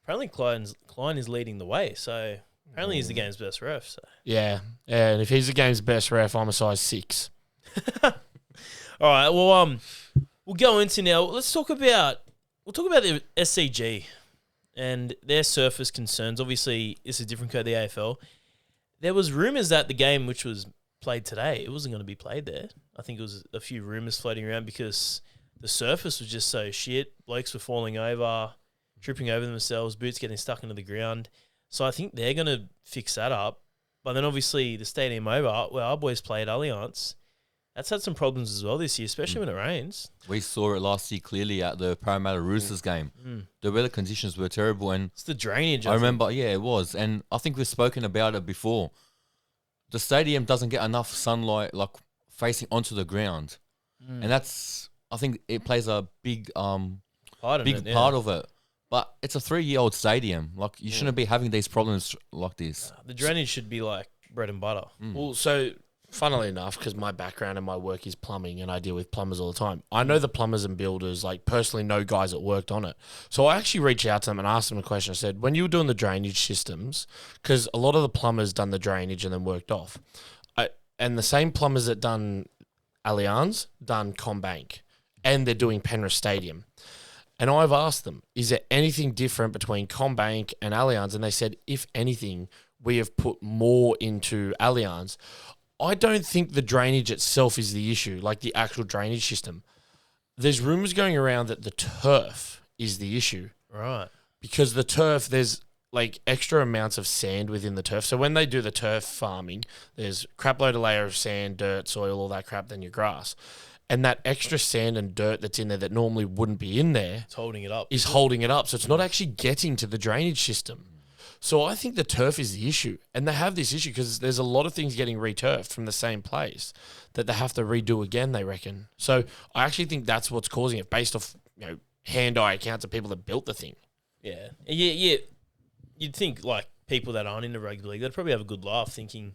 Apparently, Klein is leading the way, so apparently he's the game's best ref. So. Yeah, and if he's the game's best ref, I'm a size 6. All right, well, we'll go into now. We'll talk about the SCG and their surface concerns. Obviously, it's a different code, the AFL. There was rumours that the game which was played today, it wasn't going to be played there. I think it was a few rumours floating around because the surface was just so shit. Blokes were falling over, tripping over themselves, boots getting stuck into the ground. So I think they're going to fix that up. But then obviously the Stadium over, where our boys played Allianz, that's had some problems as well this year, especially when it rains. We saw it last year clearly at the Parramatta Roosters game. The weather conditions were terrible, and it's the drainage. I remember, it was, and I think we've spoken about it before. The stadium doesn't get enough sunlight, facing onto the ground, and I think it plays a big part Big part of it. But it's a 3-year-old stadium. Like, you shouldn't be having these problems like this. The drainage should be like bread and butter. Well, so funnily enough, because my background and my work is plumbing and I deal with plumbers all the time, I know the plumbers and builders, like personally know guys that worked on it. So I actually reached out to them and asked them a question. I said, when you were doing the drainage systems, because a lot of the plumbers done the drainage and then worked off, and the same plumbers that done Allianz done Combank, and they're doing Penrith Stadium. And I've asked them, is there anything different between Combank and Allianz? And they said, if anything, we have put more into Allianz. I don't think the drainage itself is the issue, like the actual drainage system. There's rumours going around that the turf is the issue. Right. Because the turf, there's like extra amounts of sand within the turf. So when they do the turf farming, there's crap load of layer of sand, dirt, soil, all that crap, then your grass. And that extra sand and dirt that's in there that normally wouldn't be in there It's holding it up. is holding it up. So it's not actually getting to the drainage system. So I think the turf is the issue. And they have this issue because there's a lot of things getting returfed from the same place that they have to redo again, they reckon. So I actually think that's what's causing it based off, hand-eye accounts of people that built the thing. Yeah. You'd think like people that aren't in the rugby league, they'd probably have a good laugh thinking,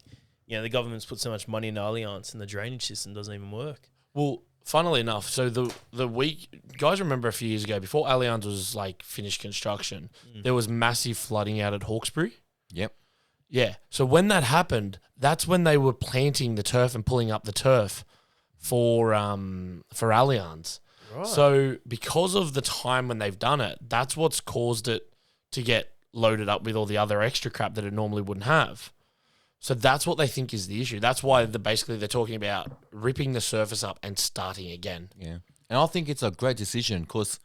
the government's put so much money into Allianz and the drainage system doesn't even work. Well, funnily enough, so the week, guys remember a few years ago, before Allianz was like finished construction, there was massive flooding out at Hawkesbury. Yep. Yeah. So when that happened, that's when they were planting the turf and pulling up the turf for Allianz. Right. So because of the time when they've done it, that's what's caused it to get loaded up with all the other extra crap that it normally wouldn't have. So that's what they think is the issue. That's why they're talking about ripping the surface up and starting again. Yeah. And I think it's a great decision because,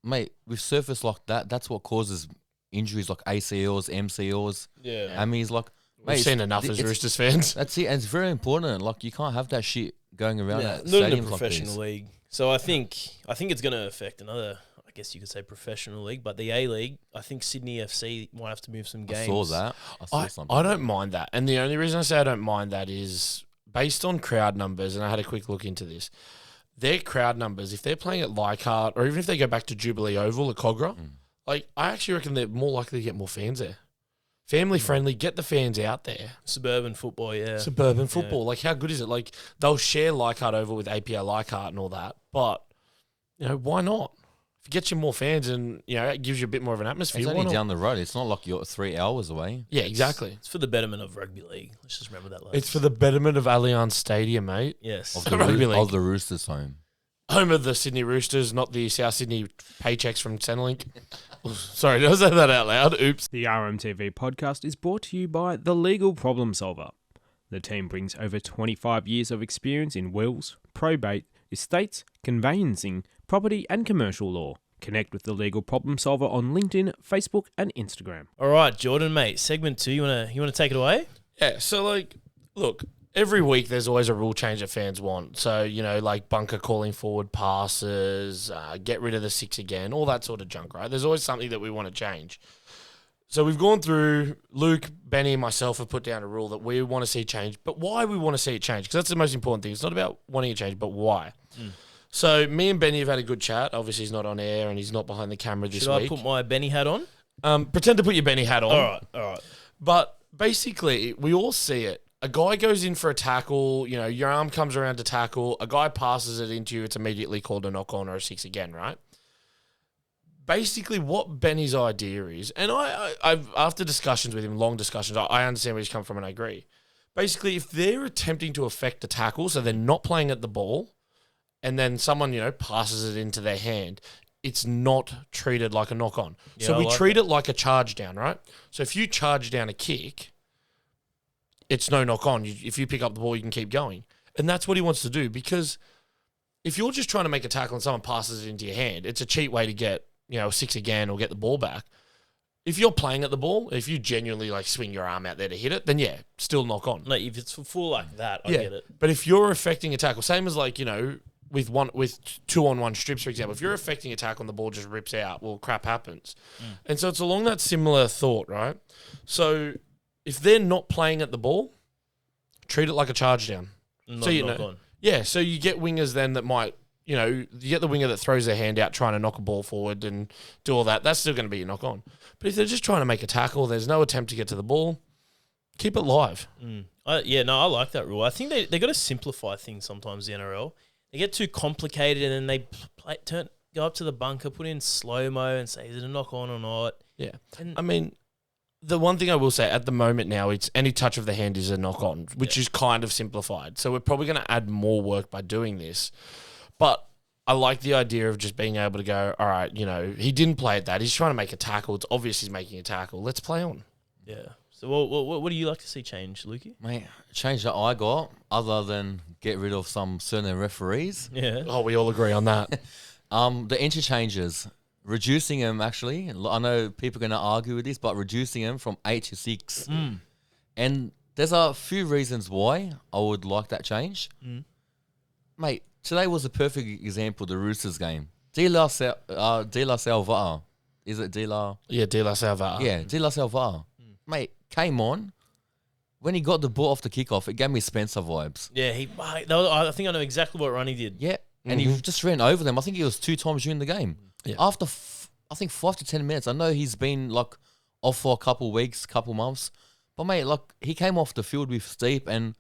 mate, with surface like that, that's what causes injuries like ACLs, MCLs. Yeah. I mean, it's like, We've seen enough as Roosters fans. That's it. And it's very important. Like, you can't have that shit going around at Not in a stadiums like professional this. league. So I think it's going to affect another, I guess you could say professional league, but the A-League, I think Sydney FC might have to move some games. I saw that. I saw something. I don't mind that. And the only reason I say I don't mind that is based on crowd numbers, and I had a quick look into this. Their crowd numbers, if they're playing at Leichhardt, or even if they go back to Jubilee Oval at Cogra, I actually reckon they're more likely to get more fans there. Family friendly, get the fans out there. Suburban football, yeah. Suburban football. Like, how good is it? Like, they'll share Leichhardt Oval with APO Leichhardt and all that, but, why not? If it gets you more fans and, it gives you a bit more of an atmosphere. It's why only not? down the road. It's not like you're 3 hours away. Yeah, exactly. It's for the betterment of rugby league. Let's just remember that. It's for the betterment of Allianz Stadium, mate. Yes. Of the, Rugby league. of the Roosters home. Home of the Sydney Roosters, not the South Sydney paychecks from Centrelink. Sorry, did I say that out loud? Oops. The RMTV podcast is brought to you by The Legal Problem Solver. The team brings over 25 years of experience in wills, probate, estates, conveyancing, property and commercial law. Connect with The Legal Problem Solver on LinkedIn, Facebook and Instagram. All right, Jordan, mate. Segment 2. You wanna take it away? Yeah, so, look, every week there's always a rule change that fans want. So, like bunker calling forward passes, get rid of the 6 again, all that sort of junk, right? There's always something that we want to change. So we've gone through, Luke, Benny and myself have put down a rule that we want to see change, but why we want to see it change, because that's the most important thing. It's not about wanting it change, but why. So me and Benny have had a good chat. Obviously he's not on air and he's not behind the camera this Should week. I put my Benny hat on? Pretend to put your Benny hat on. All right. But basically, we all see it. A guy goes in for a tackle, your arm comes around to tackle, a guy passes it into you, it's immediately called a knock-on or a 6 again, right? Basically, what Benny's idea is, and I've after discussions with him, long discussions, I understand where he's come from and I agree. Basically, if they're attempting to affect a tackle, so they're not playing at the ball, and then someone, passes it into their hand, it's not treated like a knock-on. Yeah, so we I like treat it like a charge down, right? So if you charge down a kick, it's no knock on. If you pick up the ball, you can keep going. And that's what he wants to do, because if you're just trying to make a tackle and someone passes it into your hand, it's a cheap way to get, a 6 again or get the ball back. If you're playing at the ball, if you genuinely swing your arm out there to hit it, then yeah, still knock on. No, if it's full like that, I get it. But if you're affecting a tackle, same as with 2-on-1 strips, for example, if you're affecting a tackle and the ball just rips out, well, crap happens. And so it's along that similar thought, right? So if they're not playing at the ball, treat it like a charge down. Not so knock on. Yeah, so you get wingers then that might you get the winger that throws their hand out trying to knock a ball forward and do all that. That's still going to be a knock on. But if they're just trying to make a tackle, there's no attempt to get to the ball, keep it live. I like that rule. I think they got to simplify things sometimes, the NRL. They get too complicated and then they go up to the bunker, put in slow-mo and say, is it a knock on or not? Yeah. And I mean, the one thing I will say at the moment now, it's any touch of the hand is a knock on, which is kind of simplified. So we're probably going to add more work by doing this. But I like the idea of just being able to go, all right, he didn't play at that. He's trying to make a tackle. It's obvious he's making a tackle. Let's play on. Yeah. So what do you like to see change, Lukey? Mate, change that I got, other than get rid of some certain referees. Yeah. Oh, we all agree on that. The interchanges, reducing them actually. I know people are going to argue with this, but reducing them from 8 to 6. And there's a few reasons why I would like that change. Mate, today was a perfect example, the Roosters game. De La Salvata. Is it De La? Yeah, De La Salvata. Yeah, De La Salvata. Mate, came on. When he got the ball off the kickoff, it gave me Spencer vibes. Yeah, I think I know exactly what Ronnie did. Yeah, and he just ran over them. I think it was 2 times during the game. Yeah. After, I think, 5 to 10 minutes. I know he's been, off for a couple weeks, couple months. But, mate, he came off the field with Steep and,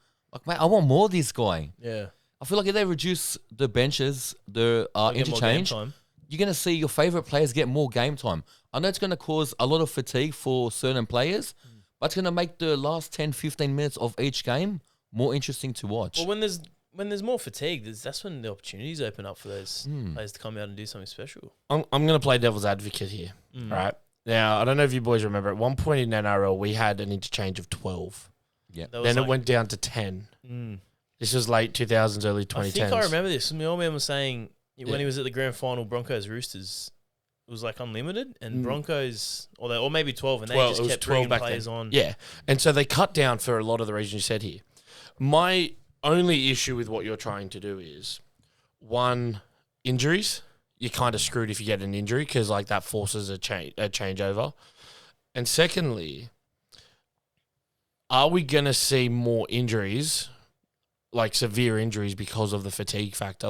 mate, I want more of this guy. Yeah. I feel like if they reduce the benches, the interchange, you're going to see your favourite players get more game time. I know it's going to cause a lot of fatigue for certain players, but it's going to make the last 10, 15 minutes of each game more interesting to watch. Well, when there's more fatigue, that's when the opportunities open up for those players to come out and do something special. I'm going to play devil's advocate here. All right. Now, I don't know if you boys remember, at one point in NRL, we had an interchange of 12. Yeah. Then it went down to 10. This was late 2000s, early 2010s. I think I remember this. My old man was saying when he was at the grand final, Broncos Roosters, it was unlimited, and Broncos, or maybe 12, and they just kept bringing players on. Yeah, and so they cut down for a lot of the reasons you said here. My only issue with what you're trying to do is, one, injuries. You're kind of screwed if you get an injury because that forces a changeover. And secondly, are we going to see more injuries, severe injuries because of the fatigue factor?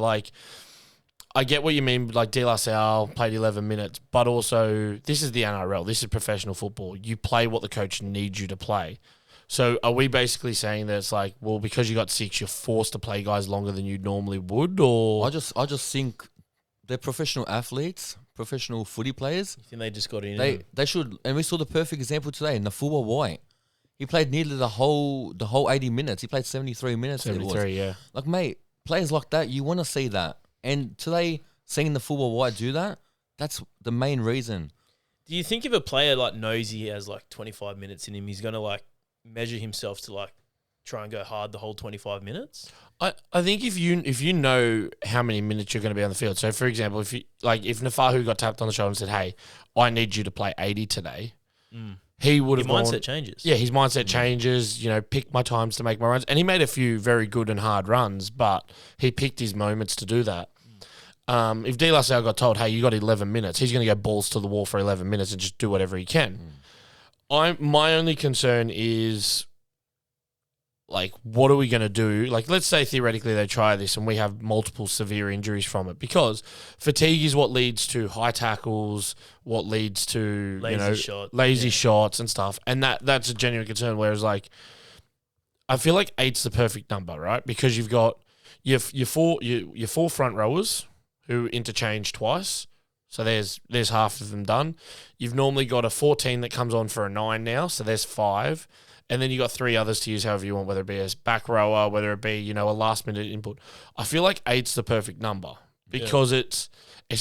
I get what you mean, De La Salle played 11 minutes, but also this is the NRL. This is professional football. You play what the coach needs you to play. So are we basically saying that it's because you got 6, you're forced to play guys longer than you normally would? Or I just think they're professional athletes, professional footy players. You think they just got in? They should, and we saw the perfect example today in the Fuwa White. He played nearly the whole 80 minutes. He played 73 minutes. 73, yeah. Mate, players like that, you want to see that. And today, seeing the Fuwa White do that, that's the main reason. Do you think if a player knows he has 25 minutes in him, he's going to measure himself to try and go hard the whole 25 minutes? I think if you know how many minutes you're going to be on the field. So for example, if Nafahu got tapped on the shoulder and said, "Hey, I need you to play 80 today," he would have mindset changes. Yeah, his mindset changes. Pick my times to make my runs, and he made a few very good and hard runs, but he picked his moments to do that. If De La Salle got told, "Hey, you got 11 minutes," he's going to go balls to the wall for 11 minutes and just do whatever he can. My only concern is, what are we going to do? Let's say theoretically they try this and we have multiple severe injuries from it, because fatigue is what leads to high tackles, what leads to lazy shots and stuff, and that's a genuine concern. Whereas I feel 8's the perfect number, right? Because you've got your 4 front rowers who interchange twice. So there's half of them done. You've normally got a 14 that comes on for a 9 now, so there's 5. And then you got 3 others to use however you want, whether it be as back rower, whether it be, a last minute input. I feel 8's the perfect number because it's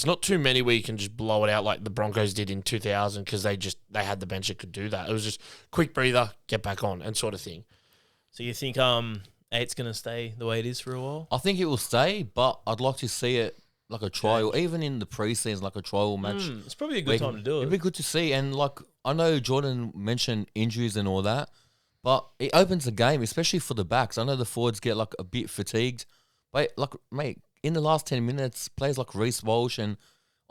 not too many where you can just blow it out like the Broncos did in 2000 because they had the bench that could do that. It was just quick breather, get back on and sort of thing. So you think 8's going to stay the way it is for a while? I think it will stay, but I'd like to see it a trial, even in the preseason, a trial match. It's probably a good time to do it. It'd be good to see. And I know Jordan mentioned injuries and all that, but it opens the game, especially for the backs. I know the forwards get a bit fatigued, but mate, in the last 10 minutes, players like Reece Walsh and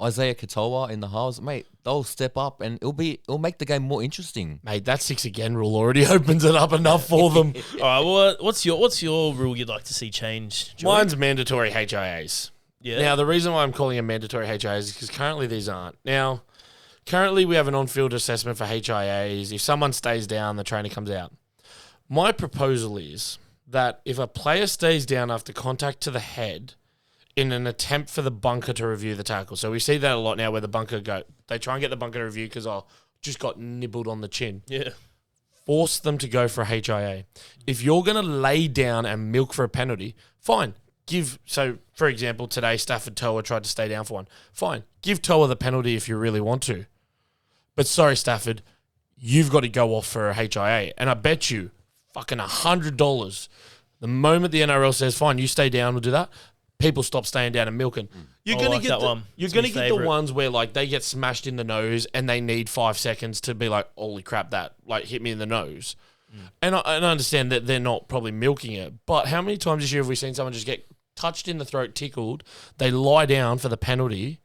Isaiah Katoa in the halves, mate, they'll step up and it'll make the game more interesting. Mate, that 6 again rule already opens it up enough for them. All right, well, what's your rule you'd like to see change, Jordan? Mine's mandatory HIAs. Yeah. Now, the reason why I'm calling them mandatory HIAs is because currently these aren't. Now, currently we have an on-field assessment for HIAs. If someone stays down, the trainer comes out. My proposal is that if a player stays down after contact to the head in an attempt for the bunker to review the tackle. So we see that a lot now where the bunker they try and get the bunker to review because just got nibbled on the chin. Yeah. Force them to go for a HIA. If you're going to lay down and milk for a penalty, fine. So, for example, today Stafford Toa tried to stay down for one. Fine. Give Toa the penalty if you really want to. But sorry, Stafford, you've got to go off for a HIA. And I bet you fucking $100, the moment the NRL says, fine, you stay down, we'll do that, people stop staying down and milking. You're going to get the ones where like they get smashed in the nose and they need 5 seconds to be like, holy crap, that like hit me in the nose. And I understand that they're not probably milking it, but how many times this year have we seen someone just get touched in the throat, tickled, they lie down for the penalty,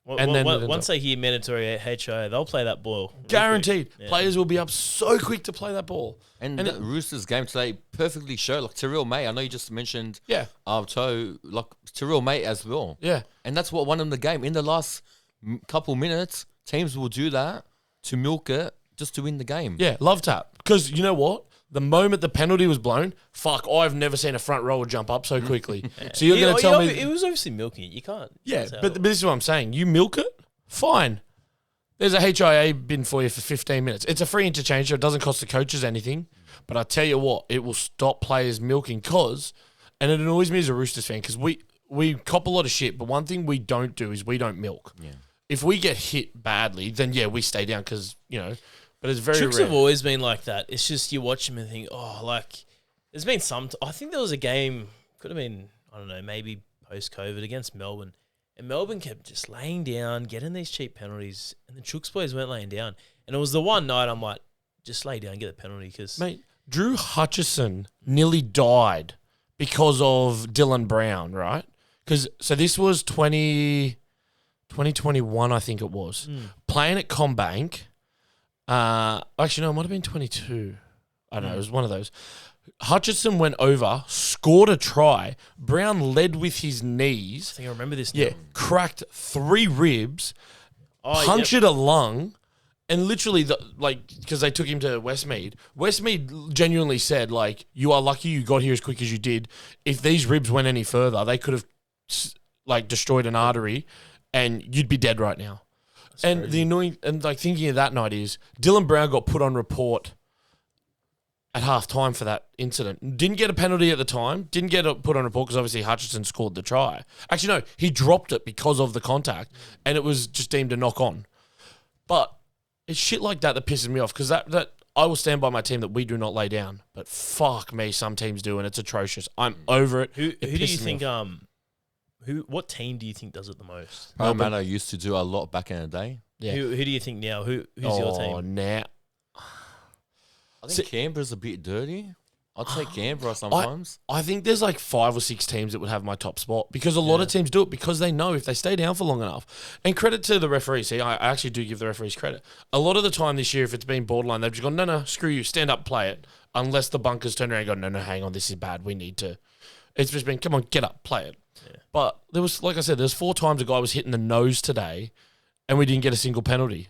and then once they hear mandatory HIA, they'll play that ball. Guaranteed. Yeah. Players will be up so quick to play that ball. And the Roosters game today perfectly showed, like Terrell May, I know you just mentioned like Terrell May as well. Yeah. And that's what won them the game. In the last couple minutes, teams will do that to milk it just to win the game. Yeah, love tap. Because you know what? The moment the penalty was blown, I've never seen a front rower jump up so quickly. So you're going to tell me... It was obviously milking it. You can't... Yeah, but this is what I'm saying. You milk it, fine. There's a HIA bin for you for 15 minutes. It's a free interchange, so it doesn't cost the coaches anything. But I tell you what, it will stop players milking because... And it annoys me as a Roosters fan because we cop a lot of shit, but one thing we don't do is we don't milk. Yeah. If we get hit badly, then yeah, we stay down because, but it's very Chooks rare. have always been like that. It's just you watch them and think, there's been some... I think there was a game, could have been, I don't know, maybe post-COVID against Melbourne. And Melbourne kept just laying down, getting these cheap penalties, and the Chooks boys weren't laying down. And it was the one night I'm like, just lay down, get the penalty because... Mate, Drew Hutchison nearly died because of Dylan Brown, right? So this was 2021, I think it was. Playing at Combank... actually, no, it might have been 22. I don't know. It was one of those. Hutchison went over, scored a try. Brown led with his knees. I think I remember this now. Yeah, cracked 3 ribs, punctured a lung, and literally, because they took him to Westmead. Westmead genuinely said, like, you are lucky you got here as quick as you did. If these ribs went any further, they could have, destroyed an artery, and you'd be dead right now. And crazy. The annoying, and thinking of that night is Dylan Brown got put on report at half time for that incident. Didn't get a penalty at the time. Didn't get put on report because obviously Hutchison scored the try. Actually, no, he dropped it because of the contact and it was just deemed a knock on. But it's shit like that pisses me off because that I will stand by my team that we do not lay down. But fuck me, some teams do and it's atrocious. I'm over it. Who do you think... What team do you think does it the most? Parramatta used to do a lot back in the day. Yeah. Who do you think now? Who's your team? Oh, now. I think Canberra's a bit dirty. I'd say Canberra sometimes. I think there's 5 or 6 teams that would have my top spot because a lot of teams do it because they know if they stay down for long enough. And credit to the referees. See, I actually do give the referees credit. A lot of the time this year, if it's been borderline, they've just gone, no, screw you, stand up, play it. Unless the bunkers turn around and go, no, hang on, this is bad. We need to. It's just been, come on, get up, play it. Yeah. But there was, like I said, there's 4 times a guy was hitting the nose today and we didn't get a single penalty.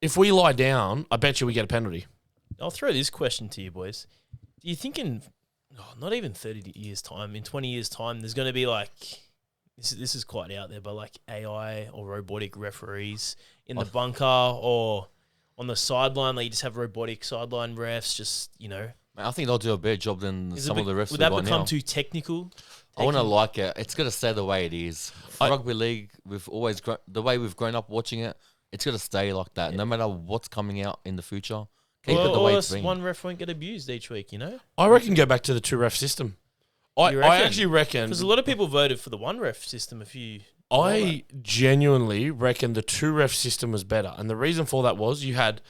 If we lie down, I bet you we get a penalty. I'll throw this question to you, boys. Do you think not even 30 years' time, in 20 years' time, there's going to be this is quite out there, but AI or robotic referees in the bunker or on the sideline, you just have robotic sideline refs, I think they'll do a better job than some of the refs. Would that become too technical? I want to like it. It's got to stay the way it is. Rugby league, the way we've grown up watching it, it's got to stay like that. Yeah. No matter what's coming out in the future, keep it the way it's been. One ref won't get abused each week, I reckon go back to the 2 ref system. I actually reckon... Because a lot of people voted for the 1 ref system I genuinely reckon the 2 ref system was better. And the reason for that was you had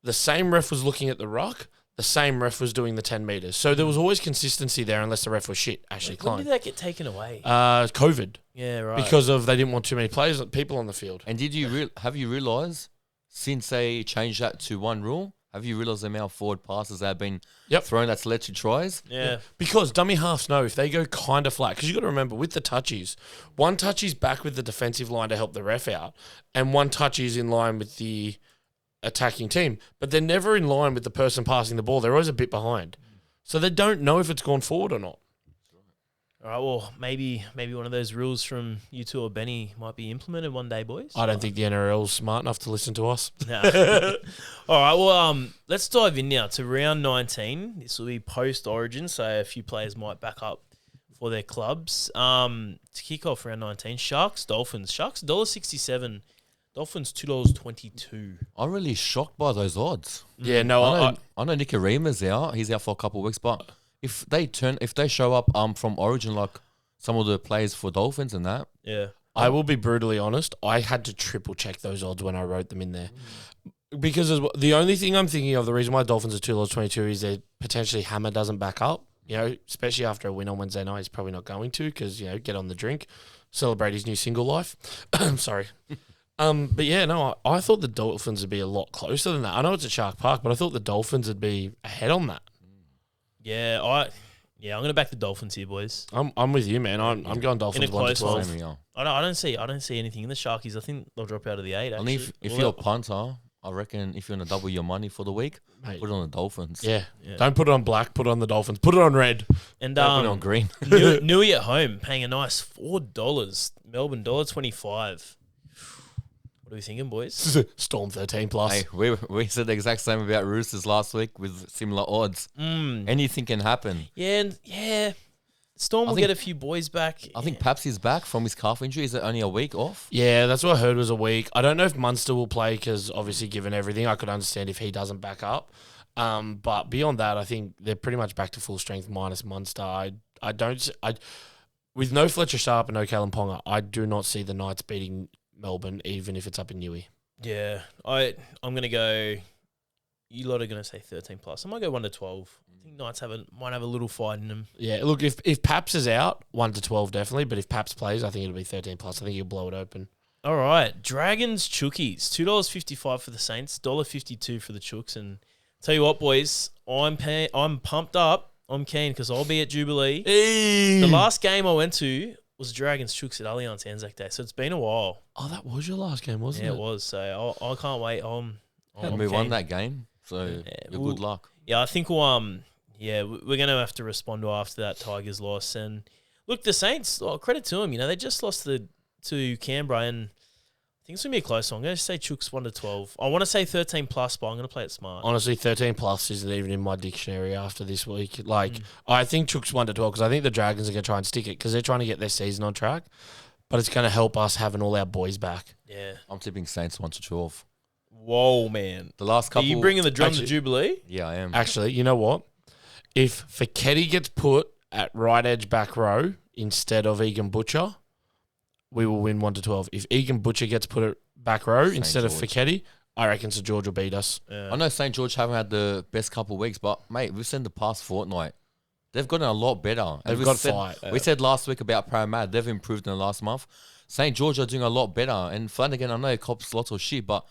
the same ref was looking at the ruck, the same ref was doing the 10 metres. So there was always consistency there unless the ref was shit, Ashley Klein. When did that get taken away? COVID. Yeah, right. Because they didn't want too many people on the field. And have you realised, since they changed that to 1 rule, Have you realised the amount of forward passes that have been Yep. thrown that's led to tries? Yeah. Because dummy halves know if they go kind of flat, because you got to remember with the touchies, one touchie's back with the defensive line to help the ref out, and one touchie's in line with the attacking team, but they're never in line with the person passing the ball. They're always a bit behind, so they don't know if it's gone forward or not. All right, well, maybe one of those rules from you two or Benny might be implemented one day, boys. I don't think the NRL's smart enough to listen to us. No. All right, well, let's dive in now to round 19. This will be post-Origin, so a few players might back up for their clubs. To kick off round 19, Sharks, Dolphins. Sharks, $1.67. Dolphins, $2.22. I'm really shocked by those odds. Yeah, no, I know Nicarima's out. He's out for a couple of weeks, but if they show up from Origin like some of the players for Dolphins and that, Yeah. I will be brutally honest. I had to triple check those odds when I wrote them in there. Because the only thing I'm thinking of, the reason why Dolphins are $2.22 is that potentially Hammer doesn't back up. You know, especially after a win on Wednesday night, he's probably not going to because, you know, get on the drink, celebrate his new single life. I'm sorry. But yeah, no, I thought the Dolphins would be a lot closer than that. I know it's at Shark Park, but I thought the Dolphins would be ahead on that. Yeah, I'm going to back the Dolphins here, boys. I'm with you, man. I'm going Dolphins In a 1 to close 12. same here. I don't see anything in the Sharkies. I think they'll drop out of the 8, I actually. think if you're a punter, I reckon if you want to double your money for the week, Mate. put it on the Dolphins. Yeah. Yeah. Don't put it on black, put it on the Dolphins. Put it on red. And Don't put it on green. Newey at home paying a nice $4. Melbourne $1.25. What are we thinking, boys? Storm 13 plus. Hey, we said the exact same about Roosters last week with similar odds. Anything can happen. Yeah. Storm will think- get a few boys back. I think Paps is back from his calf injury. Is it only a week off? Yeah, that's what I heard was a week. I don't know if Munster will play because obviously given everything, I could understand if he doesn't back up. But beyond that, I think they're pretty much back to full strength minus Munster. With no Fletcher Sharp and no Callum Ponga, I do not see the Knights beating Melbourne, even if it's up in Newey. Yeah, I'm going to go. You lot are going to say 13 plus. I might go 1 to 12. I think Knights might have a little fight in them. Yeah, look, if Paps is out, 1 to 12 definitely. But if Paps plays, I think it'll be 13 plus. I think he'll blow it open. All right, Dragons Chookies, $2.55 for the Saints, $1.52 for the Chooks. And tell you what, boys, I'm pumped up. I'm keen because I'll be at Jubilee. The last game I went to was Dragons Chooks at Allianz Anzac Day, so it's been a while. Oh, that was your last game, wasn't Yeah, it? it was. So I can't wait. I'm We won keen. that game, so good luck. Yeah, I think we're going to have to respond to after that Tigers loss. And look, the Saints, credit to them. You know, they just lost to Canberra, and I think it's going to be a close one. I'm going to say Chooks 1 to 12. I want to say 13 plus, but I'm going to play it smart. Honestly, 13 plus isn't even in my dictionary after this week. I think Chooks 1 to 12 because I think the Dragons are going to try and stick it because they're trying to get their season on track. But it's going to help us having all our boys back. Yeah. I'm tipping Saints 1 to 12. Whoa, man. The last Are couple. you bringing the drum to Jubilee? Yeah, I am. Actually, you know what? If Fiketti gets put at right edge back row instead of Egan Butcher, we will win 1 to 12. If Egan Butcher gets put at back row instead of Fiketti, I reckon St George will beat us. Yeah. I know St. George haven't had the best couple of weeks, but, mate, we've seen the past fortnight. They've gotten a lot better. They've we got said, fight. We said last week about Parramatta. They've improved in the last month. St. George are doing a lot better. And Flanagan, I know he cops lots of shit, but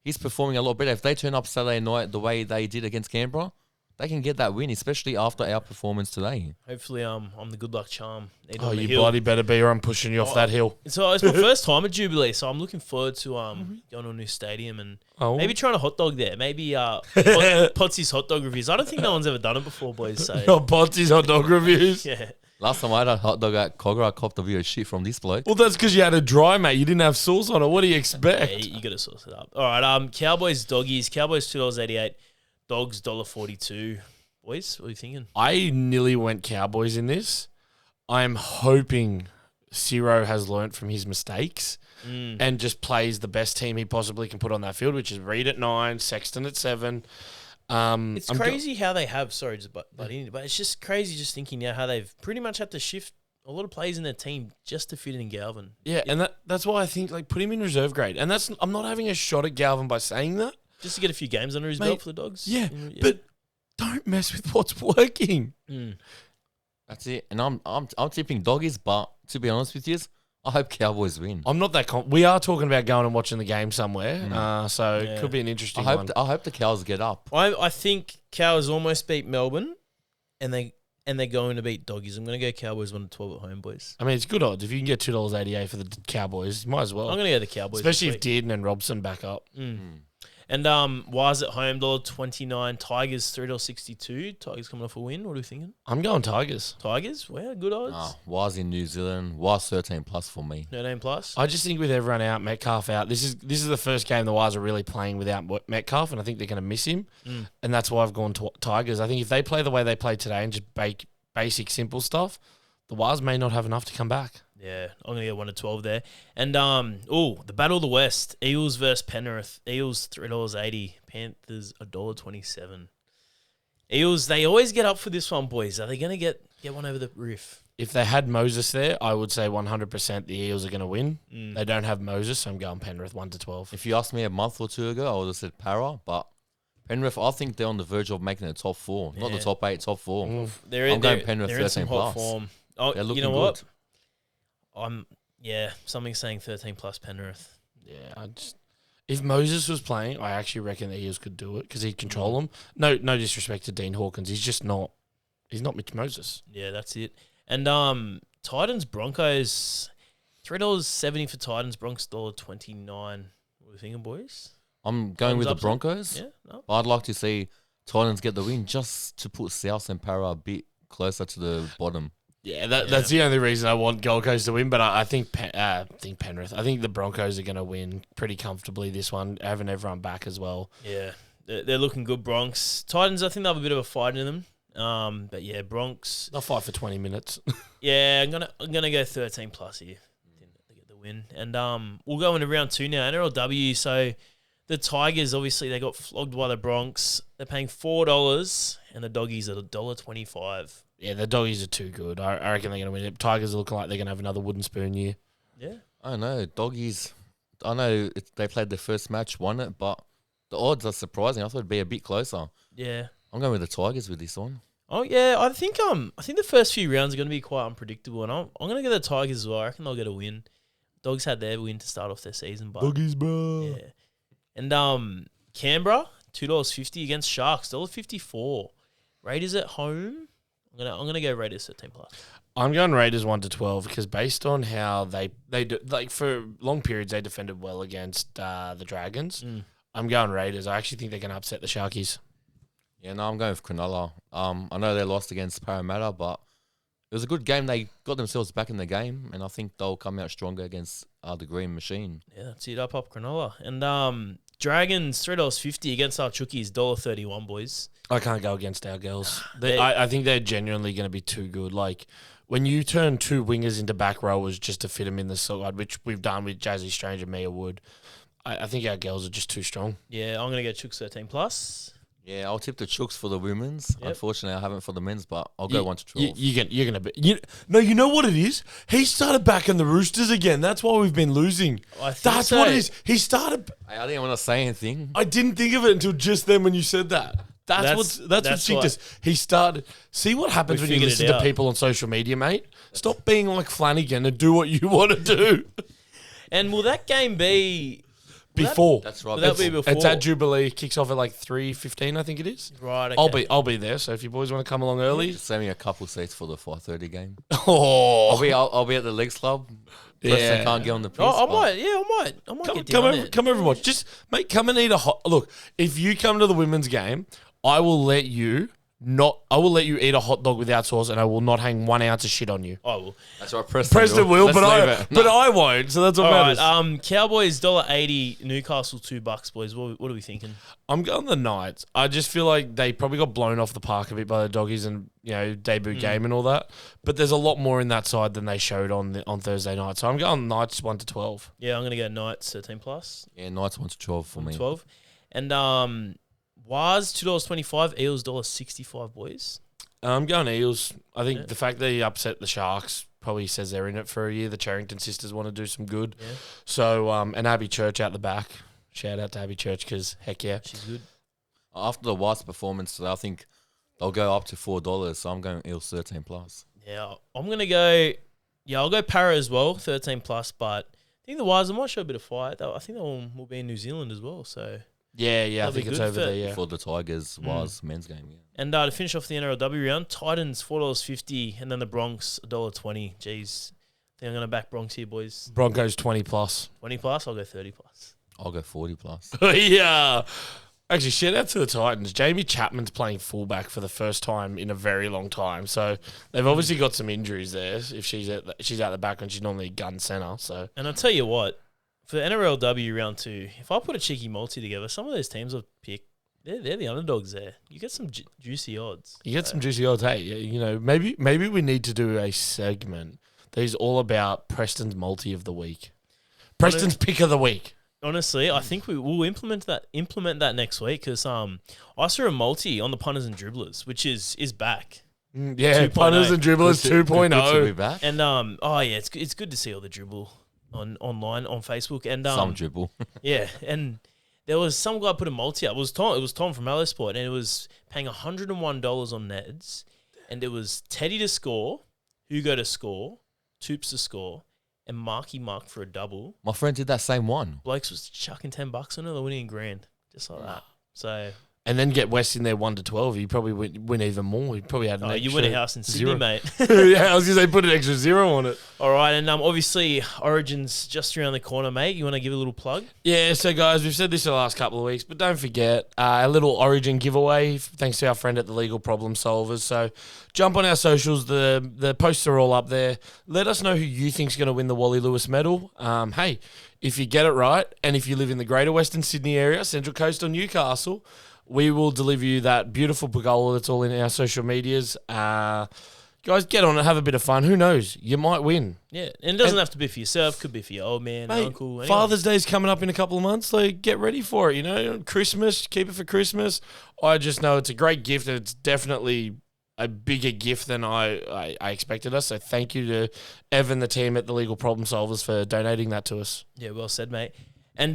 he's performing a lot better. If they turn up Saturday night the way they did against Canberra, they can get that win, especially after our performance today. Hopefully, I'm the good luck charm. Oh, you bloody better be or I'm pushing you off that hill. So it's my first time at Jubilee, so I'm looking forward to going to a new stadium and maybe trying a hot dog there. Maybe Potsy's hot dog reviews. I don't think no one's ever done it before, boys. So Potsy's hot dog reviews. yeah. Last time I had a hot dog at Cogra, I copped a bit of shit from this bloke. Well, that's because you had a dry, mate. You didn't have sauce on it. What do you expect? Yeah, you got to sauce it up. All right, Cowboys Doggies. Cowboys $2.88. Dogs $1.42. Boys, what are you thinking? I nearly went Cowboys in this. I'm hoping Ciro has learnt from his mistakes and just plays the best team he possibly can put on that field, which is Reed at 9, Sexton at 7. It's crazy how they have, sorry, just but it's just crazy just thinking now how they've pretty much had to shift a lot of players in their team just to fit in Galvin. Yeah, and that's why I think put him in reserve grade. And I'm not having a shot at Galvin by saying that. Just to get a few games under his belt for the Dogs. Yeah, but don't mess with what's working. That's it. And I'm tipping Doggies, but to be honest with you, I hope Cowboys win. I'm not that. We are talking about going and watching the game somewhere, so it could be an interesting one. I hope the Cows get up. I think Cows almost beat Melbourne, and they're going to beat Doggies. I'm going to go Cowboys 1-12 at home, boys. I mean, it's good odds. If you can get $2.88 for the Cowboys, you might as well. I'm going to go the Cowboys. Especially if Dearden and Robson back up. And Wise at home, $1.29. Tigers, $3.62. Tigers coming off a win. What are we thinking? I'm going Tigers. Tigers? Wow, good odds. Wise in New Zealand. Wise 13 plus for me. 13 plus. I just think with everyone out, Metcalf out, this is the first game the Wise are really playing without Metcalf, and I think they're going to miss him. And that's why I've gone to Tigers. I think if they play the way they played today and just basic, simple stuff, the Wise may not have enough to come back. Yeah, I'm going to go 1-12 there. And, the Battle of the West. Eels versus Penrith. Eels, $3.80. Panthers, $1.27. Eels, they always get up for this one, boys. Are they going to get one over the roof? If they had Moses there, I would say 100% the Eels are going to win. They don't have Moses, so I'm going Penrith 1-12. If you asked me a month or two ago, I would have said Para, but Penrith, I think they're on the verge of making the top 4. Not the top 8, top 4. I'm going Penrith they're in 13 some hot plus. form. Oh, They're looking you know what? good. Something's saying 13 plus Penrith. Yeah, if Moses was playing, I actually reckon the Eels could do it because he'd control them. No disrespect to Dean Hawkins. He's not Mitch Moses. Yeah, that's it. And Titans, Broncos, $3.70 for Titans, Broncos $1.29. What are we thinking, boys? I'm going with the Broncos. Yeah, no. I'd like to see Titans get the win just to put South and Para a bit closer to the bottom. Yeah, that's the only reason I want Gold Coast to win. But I think Penrith. I think the Broncos are going to win pretty comfortably this one, having everyone back as well. Yeah, they're looking good, Bronx. Titans, I think they'll have a bit of a fight in them. But yeah, Bronx. They'll fight for 20 minutes. Yeah, I'm gonna go 13 plus here. I think they get the win, and we'll go into round 2 now. NRLW. So the Tigers, obviously, they got flogged by the Bronx. They're paying $4, and the Doggies at $1.25. Yeah, the Doggies are too good. I reckon they're going to win it. Tigers are looking like they're going to have another wooden spoon year. Yeah. I don't know. Doggies, I know they played their first match, won it, but the odds are surprising. I thought it'd be a bit closer. Yeah. I'm going with the Tigers with this one. Oh yeah, I think the first few rounds are going to be quite unpredictable, and I'm going to get the Tigers as well. I reckon they'll get a win. Dogs had their win to start off their season, but Doggies, bro. yeah. And Canberra $2.50 against Sharks $1.54. Raiders at home. I'm gonna go Raiders 13 plus. I'm going Raiders 1-12 because based on how they do, like for long periods they defended well against the Dragons. I'm going Raiders. I actually think they're going to upset the Sharkies. Yeah, no, I'm going with Cronulla. I know they lost against Parramatta, but it was a good game. They got themselves back in the game, and I think they'll come out stronger against the Green Machine. Yeah, that's it. Up Cronulla. And Dragons $3.50 against our Chookies $1.31, boys. I can't go against our girls. I think they're genuinely going to be too good. Like, when you turn two wingers into back rowers just to fit them in the side, which we've done with Jazzy Strange and Mia Wood, I think our girls are just too strong. Yeah, I'm going to go Chooks 13 plus. Yeah, I'll tip the Chooks for the women's. Yep. Unfortunately, I haven't for the men's, but I'll go 1-12. You're going to be... You know what it is? He started backing the Roosters again. That's why we've been losing. That's what it is. He started... I didn't want to say anything. I didn't think of it until just then when you said that. That's what cheeked us. He started... See what happens when you listen to people on social media, mate? Stop being like Flanagan and do what you want to do. And will that game be... Before. That's right. Will that be before? It's at Jubilee. Kicks off at like 3:15, I think it is. Right, okay. I'll be there. So if you boys want to come along early, Send me a couple seats for the 5:30 game. oh, I'll be at the Legs Club. Preston can't get on the piss. I might get down there. come over and watch. Just mate, come and eat a hot. Look, if you come to the women's game, I will let you eat a hot dog without sauce, and I will not hang 1 ounce of shit on you. I will. That's right, Preston will, Let's but leave it. I won't. So that's what All matters. right, Cowboys $1.80, Newcastle $2, boys. What are we thinking? I'm going the Knights. I just feel like they probably got blown off the park a bit by the Doggies and debut game and all that. But there's a lot more in that side than they showed on Thursday night. So I'm going Knights 1-12. Yeah, I'm going to go Knights 13 plus. Yeah, Knights 1-12 for me. 12. And Waz $2.25, Eels $1.65, boys. I'm going Eels. I think the fact that he upset the Sharks probably says they're in it for a year. The Charrington sisters want to do some good. Yeah. So, and Abby Church out the back. Shout out to Abby Church because, heck yeah. She's good. After the White's performance, I think they'll go up to $4. So I'm going Eels 13 plus. Yeah, I'm going to go Yeah, I'll go Para as well, 13 plus. But I think the Wires might show a bit of fight. I think that one will be in New Zealand as well. So Yeah, I That'll be think it's good over for- there, yeah. For the Tigers was men's game. Yeah. and to finish off the NRLW round, Titans $4.50, and then the Bronx $1.20. Jeez, I think I'm gonna back Bronx here, boys. Broncos 20 plus. 20 plus. I'll go 30 plus. I'll go 40 plus. Yeah. Actually, shout out to the Titans. Jamie Chapman's playing fullback for the first time in a very long time. So they've obviously got some injuries there. If she's out the back and she's normally gun centre. So And I'll tell you what, for the NRLW round 2, if I put a cheeky multi together, some of those teams I've picked, they're the underdogs there. You get some juicy odds. you get some juicy odds. Hey, you know, maybe we need to do a segment that is all about Preston's multi of the week. Preston's pick of the week. Honestly, I think we will implement that next week because I saw a multi on the punters and dribblers, which is back. Yeah, 2.0. punters and dribblers Good to be 2.0. back. And it's good to see all the dribble online on Facebook and Some dribble. yeah, and there was some guy put a multi up. It was Tom from Hello Sport, and it was paying $101 on Neds, and it was Teddy to score, Hugo to score, Toops to score, and Marky Mark for a double. My friend did that same one. Blokes was chucking $10 on it, they're winning a grand, just like that. So And then get West in there 1 to 12. You probably win even more. You probably had an you win a house in Sydney, zero. mate. Yeah, I was going to say put an extra 0 on it. All right, and obviously Origin's just around the corner, mate. You want to give a little plug? Yeah, so guys, we've said this the last couple of weeks, but don't forget a little Origin giveaway thanks to our friend at the Legal Problem Solvers. So jump on our socials. The posts are all up there. Let us know who you think's going to win the Wally Lewis medal. Hey, if you get it right, and if you live in the Greater Western Sydney area, Central Coast or Newcastle, we will deliver you that beautiful pergola that's all in our social medias. Guys, get on it, have a bit of fun. Who knows? You might win. Yeah, and it doesn't have to be for yourself. Could be for your old man, Mate, uncle, anyone. Father's Day's coming up in a couple of months, so get ready for it, you know. Christmas, keep it for Christmas. I just know it's a great gift, and it's definitely a bigger gift than I expected us. So thank you to Evan, the team at the Legal Problem Solvers, for donating that to us. Yeah, well said, mate. And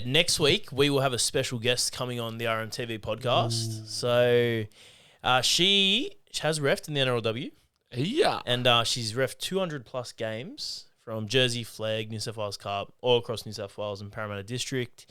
next week we will have a special guest coming on the RMTV podcast. So she has refed in the NRLW. Yeah. And she's refed 200 plus games from Jersey, Flag, New South Wales Cup, all across New South Wales and Parramatta District.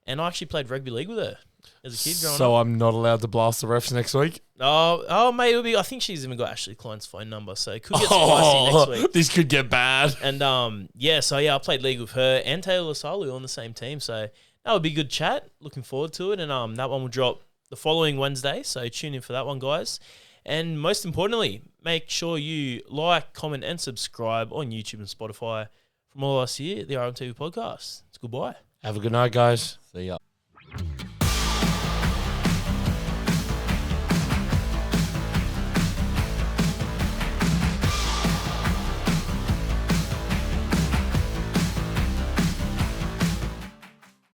And I actually played rugby league with her as a kid growing up. So I'm not allowed to blast the refs next week? Oh, mate, it'll be. I think she's even got Ashley Klein's phone number, so it could get spicy next week. This could get bad. And I played league with her and Taylor Lasalu on the same team, so that would be a good chat. Looking forward to it, and that one will drop the following Wednesday, so tune in for that one, guys. And most importantly, make sure you like, comment, and subscribe on YouTube and Spotify. From all of us here at the RMTV podcast, it's goodbye. Have a good night, guys. See ya.